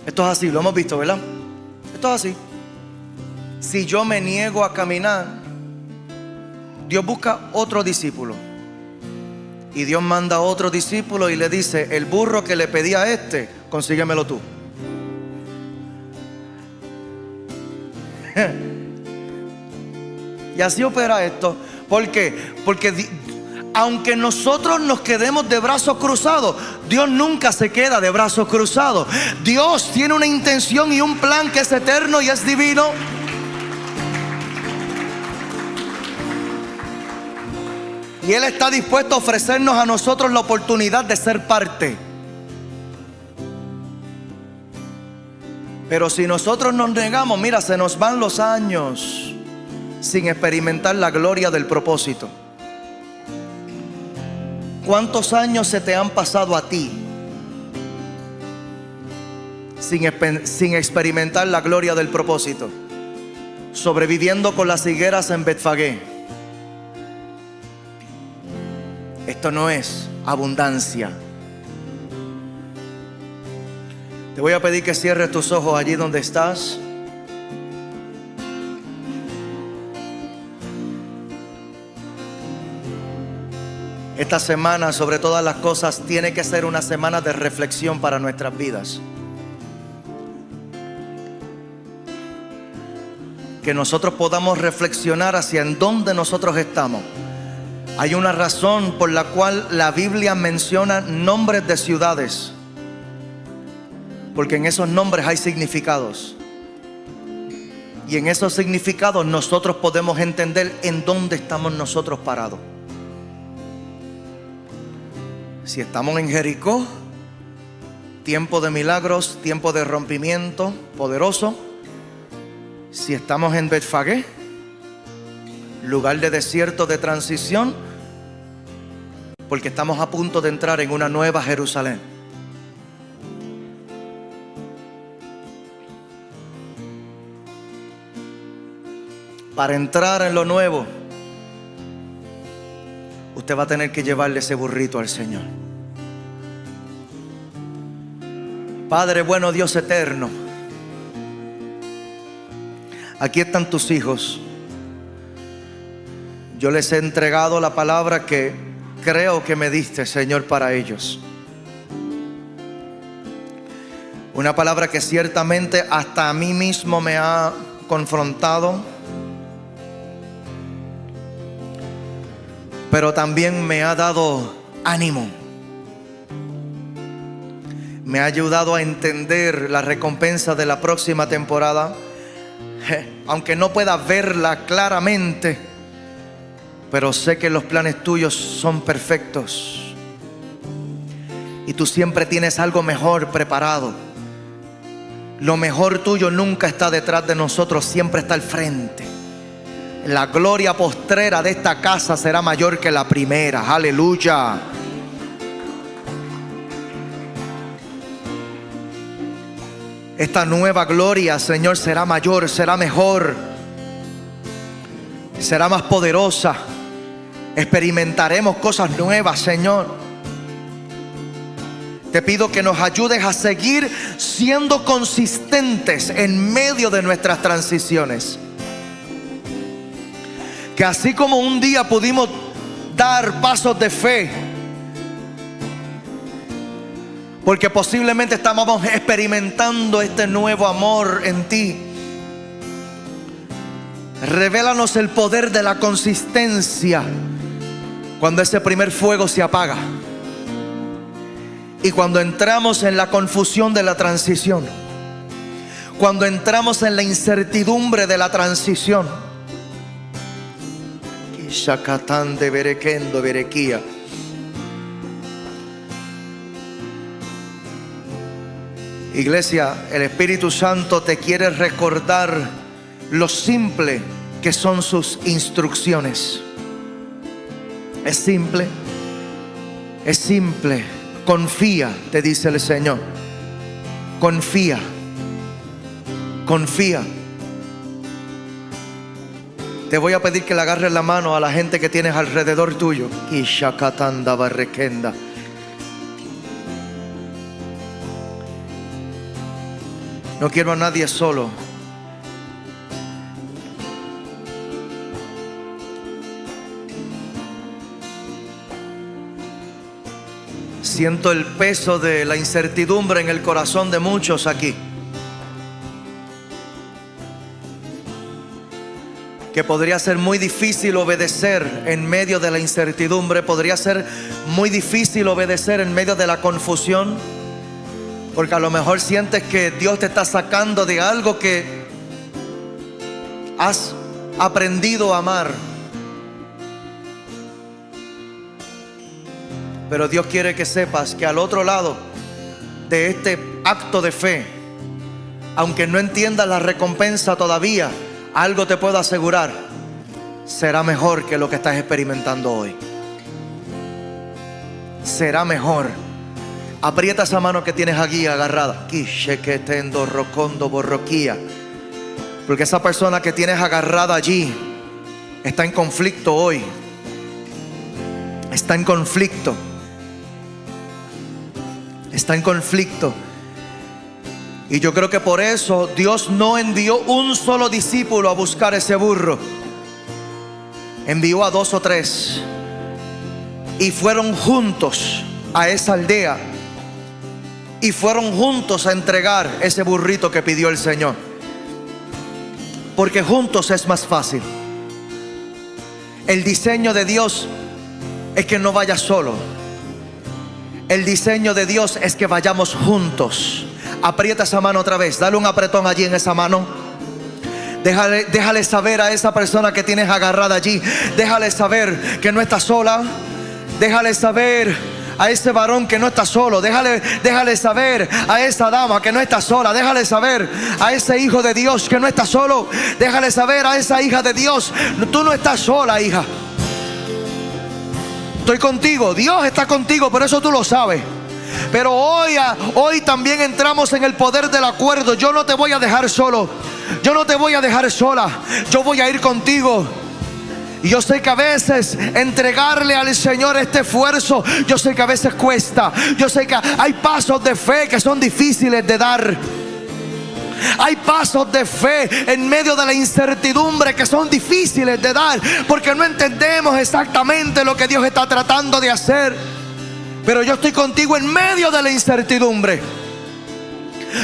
Esto es así, lo hemos visto, ¿verdad? Esto es así. Si yo me niego a caminar, Dios busca otro discípulo. Y Dios manda a otro discípulo y le dice: el burro que le pedí a este, consíguemelo tú. Y así opera esto. ¿Por qué? Porque aunque nosotros nos quedemos de brazos cruzados, Dios nunca se queda de brazos cruzados. Dios tiene una intención y un plan que es eterno y es divino. Y Él está dispuesto a ofrecernos a nosotros la oportunidad de ser parte. Pero si nosotros nos negamos, mira, se nos van los años sin experimentar la gloria del propósito. ¿Cuántos años se te han pasado a ti sin experimentar la gloria del propósito? Sobreviviendo con las higueras en Betfagé. Esto no es abundancia. Te voy a pedir que cierres tus ojos allí donde estás. Esta semana, sobre todas las cosas, tiene que ser una semana de reflexión para nuestras vidas. Que nosotros podamos reflexionar hacia en dónde nosotros estamos. Hay una razón por la cual la Biblia menciona nombres de ciudades, porque en esos nombres hay significados. Y en esos significados nosotros podemos entender en dónde estamos nosotros parados. Si estamos en Jericó, tiempo de milagros, tiempo de rompimiento poderoso. Si estamos en Betfagé, lugar de desierto, de transición, porque estamos a punto de entrar en una nueva Jerusalén. Para entrar en lo nuevo, usted va a tener que llevarle ese burrito al Señor. Padre bueno, Dios eterno, aquí están tus hijos. Yo les he entregado la palabra que creo que me diste, Señor, para ellos. Una palabra que ciertamente hasta a mí mismo me ha confrontado, pero también me ha dado ánimo. Me ha ayudado a entender la recompensa de la próxima temporada, aunque no pueda verla claramente, pero sé que los planes tuyos son perfectos y tú siempre tienes algo mejor preparado. Lo mejor tuyo nunca está detrás de nosotros, siempre está al frente. La gloria postrera de esta casa será mayor que la primera. Aleluya. Esta nueva gloria, Señor, será mayor, será mejor, será más poderosa. Experimentaremos cosas nuevas, Señor. Te pido que nos ayudes a seguir siendo consistentes en medio de nuestras transiciones. Que así como un día pudimos dar pasos de fe, porque posiblemente estábamos experimentando este nuevo amor en ti, revélanos el poder de la consistencia cuando ese primer fuego se apaga y cuando entramos en la confusión de la transición, cuando entramos en la incertidumbre de la transición. Shakatán de Berequendo Berequía. Iglesia, el Espíritu Santo te quiere recordar lo simple que son sus instrucciones. Es simple, es simple. Confía, te dice el Señor. Confía, confía. Te voy a pedir que le agarres la mano a la gente que tienes alrededor tuyo. Ishakatanda Barrequenda. No quiero a nadie solo. Siento el peso de la incertidumbre en el corazón de muchos aquí, que podría ser muy difícil obedecer en medio de la incertidumbre, podría ser muy difícil obedecer en medio de la confusión, porque a lo mejor sientes que Dios te está sacando de algo que has aprendido a amar. Pero Dios quiere que sepas que al otro lado de este acto de fe, aunque no entiendas la recompensa todavía, algo te puedo asegurar: será mejor que lo que estás experimentando hoy. Será mejor. Aprieta esa mano que tienes aquí agarrada. Porque esa persona que tienes agarrada allí está en conflicto hoy. Está en conflicto. Está en conflicto. Y yo creo que por eso Dios no envió un solo discípulo a buscar ese burro. Envió a 2 o 3. Y fueron juntos a esa aldea. Y fueron juntos a entregar ese burrito que pidió el Señor. Porque juntos es más fácil. El diseño de Dios es que no vayas solo. El diseño de Dios es que vayamos juntos. Aprieta esa mano otra vez. Dale un apretón allí en esa mano. Déjale saber a esa persona que tienes agarrada allí. Déjale saber que no está sola. Déjale saber a ese varón que no está solo. Déjale saber a esa dama que no está sola. Déjale saber a ese hijo de Dios que no está solo. Déjale saber a esa hija de Dios: tú no estás sola, hija. Estoy contigo. Dios está contigo, pero eso tú lo sabes. Pero hoy también entramos en el poder del acuerdo. Yo no te voy a dejar solo. Yo no te voy a dejar sola. Yo voy a ir contigo. Y yo sé que a veces entregarle al Señor este esfuerzo, yo sé que a veces cuesta. Yo sé que hay pasos de fe que son difíciles de dar. Hay pasos de fe en medio de la incertidumbre que son difíciles de dar, porque no entendemos exactamente lo que Dios está tratando de hacer. Pero yo estoy contigo en medio de la incertidumbre.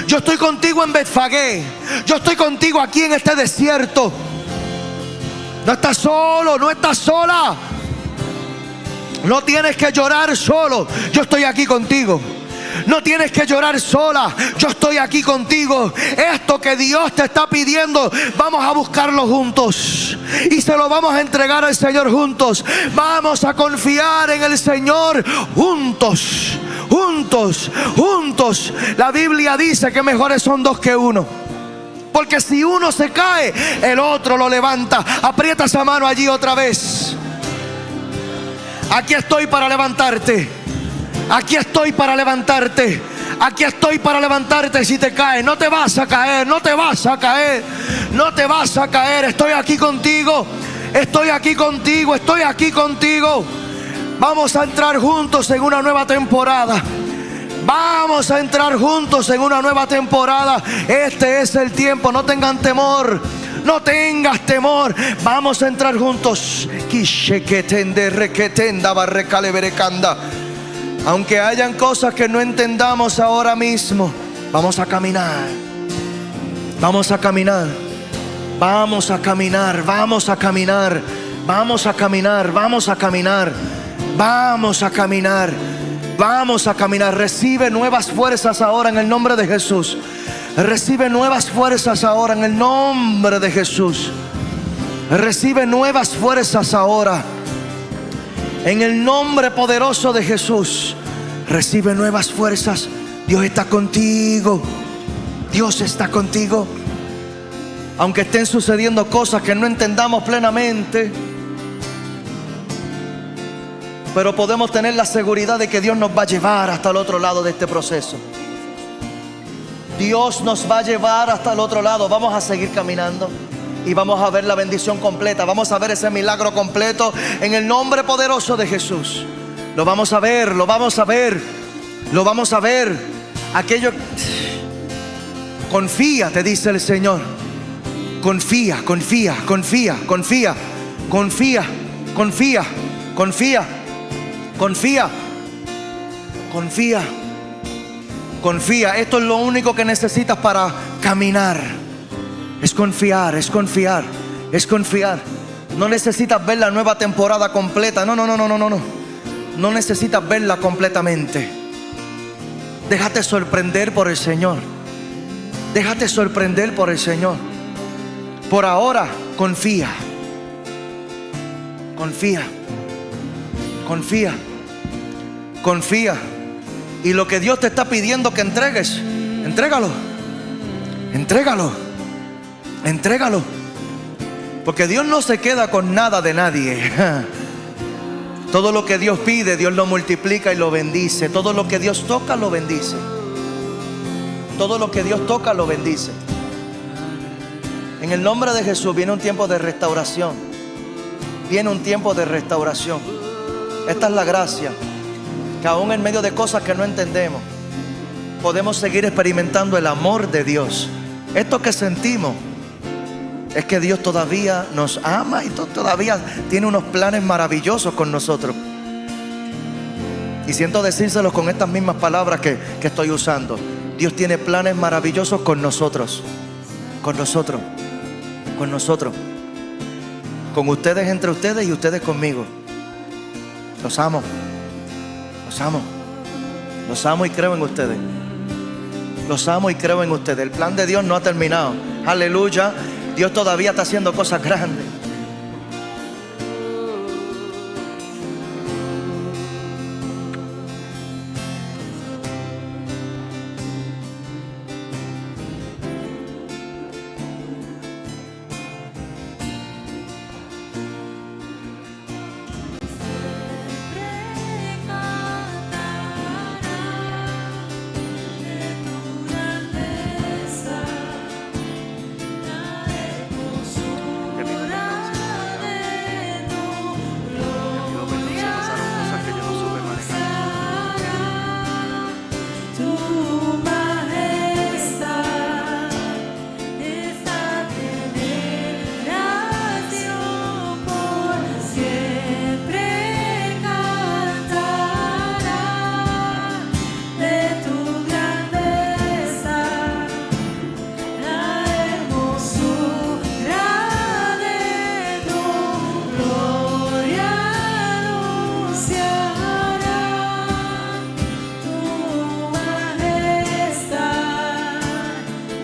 Yo estoy contigo en Betfagé. Yo estoy contigo aquí en este desierto. No estás solo, no estás sola. No tienes que llorar solo. Yo estoy aquí contigo. No tienes que llorar sola. Yo estoy aquí contigo. Esto que Dios te está pidiendo, vamos a buscarlo juntos. Y se lo vamos a entregar al Señor juntos. Vamos a confiar en el Señor juntos. Juntos, juntos. La Biblia dice que mejores son 2 que 1. Porque si uno se cae, el otro lo levanta. Aprieta esa mano allí otra vez. Aquí estoy para levantarte. Aquí estoy para levantarte. Aquí estoy para levantarte si te caes. No te vas a caer, no te vas a caer. No te vas a caer. Estoy aquí contigo. Estoy aquí contigo. Estoy aquí contigo. Vamos a entrar juntos en una nueva temporada. Vamos a entrar juntos en una nueva temporada. Este es el tiempo. No tengan temor. No tengas temor. Vamos a entrar juntos. Aunque hayan cosas que no entendamos ahora mismo, vamos a caminar. Vamos a caminar. Vamos a caminar. Vamos a caminar. Vamos a caminar. Vamos a caminar. Vamos a caminar. Vamos a caminar. Recibe nuevas fuerzas ahora en el nombre de Jesús. Recibe nuevas fuerzas ahora en el nombre de Jesús. Recibe nuevas fuerzas ahora en el nombre poderoso de Jesús. Recibe nuevas fuerzas. Dios está contigo. Dios está contigo. Aunque estén sucediendo cosas que no entendamos plenamente, pero podemos tener la seguridad de que Dios nos va a llevar hasta el otro lado de este proceso. Dios nos va a llevar hasta el otro lado. Vamos a seguir caminando y vamos a ver la bendición completa. Vamos a ver ese milagro completo en el nombre poderoso de Jesús. Lo vamos a ver, lo vamos a ver, lo vamos a ver. Aquello, confía, te dice el Señor. Confía, confía, confía, confía, confía, confía, confía. Confía, confía, confía. Esto es lo único que necesitas para caminar. Es confiar, es confiar, Es confiar. No necesitas ver la nueva temporada completa. No. No necesitas verla completamente. Déjate sorprender por el Señor. Déjate sorprender por el Señor. Por ahora, confía. Confía. Confía. Confía. Y lo que Dios te está pidiendo que entregues, entrégalo. Entrégalo. Entrégalo. Porque Dios no se queda con nada de nadie. Todo lo que Dios pide, Dios lo multiplica y lo bendice. Todo lo que Dios toca, lo bendice. Todo lo que Dios toca, lo bendice. En el nombre de Jesús viene un tiempo de restauración. Viene un tiempo de restauración. Esta es la gracia, que aún en medio de cosas que no entendemos, podemos seguir experimentando el amor de Dios. Esto que sentimos es que Dios todavía nos ama y todavía tiene unos planes maravillosos con nosotros. Y siento decírselos con estas mismas palabras que estoy usando. Dios tiene planes maravillosos con nosotros. Con nosotros. Con nosotros. Con ustedes, entre ustedes, y ustedes conmigo. Los amo. Los amo. Los amo y creo en ustedes. Los amo y creo en ustedes. El plan de Dios no ha terminado. Aleluya. Dios todavía está haciendo cosas grandes.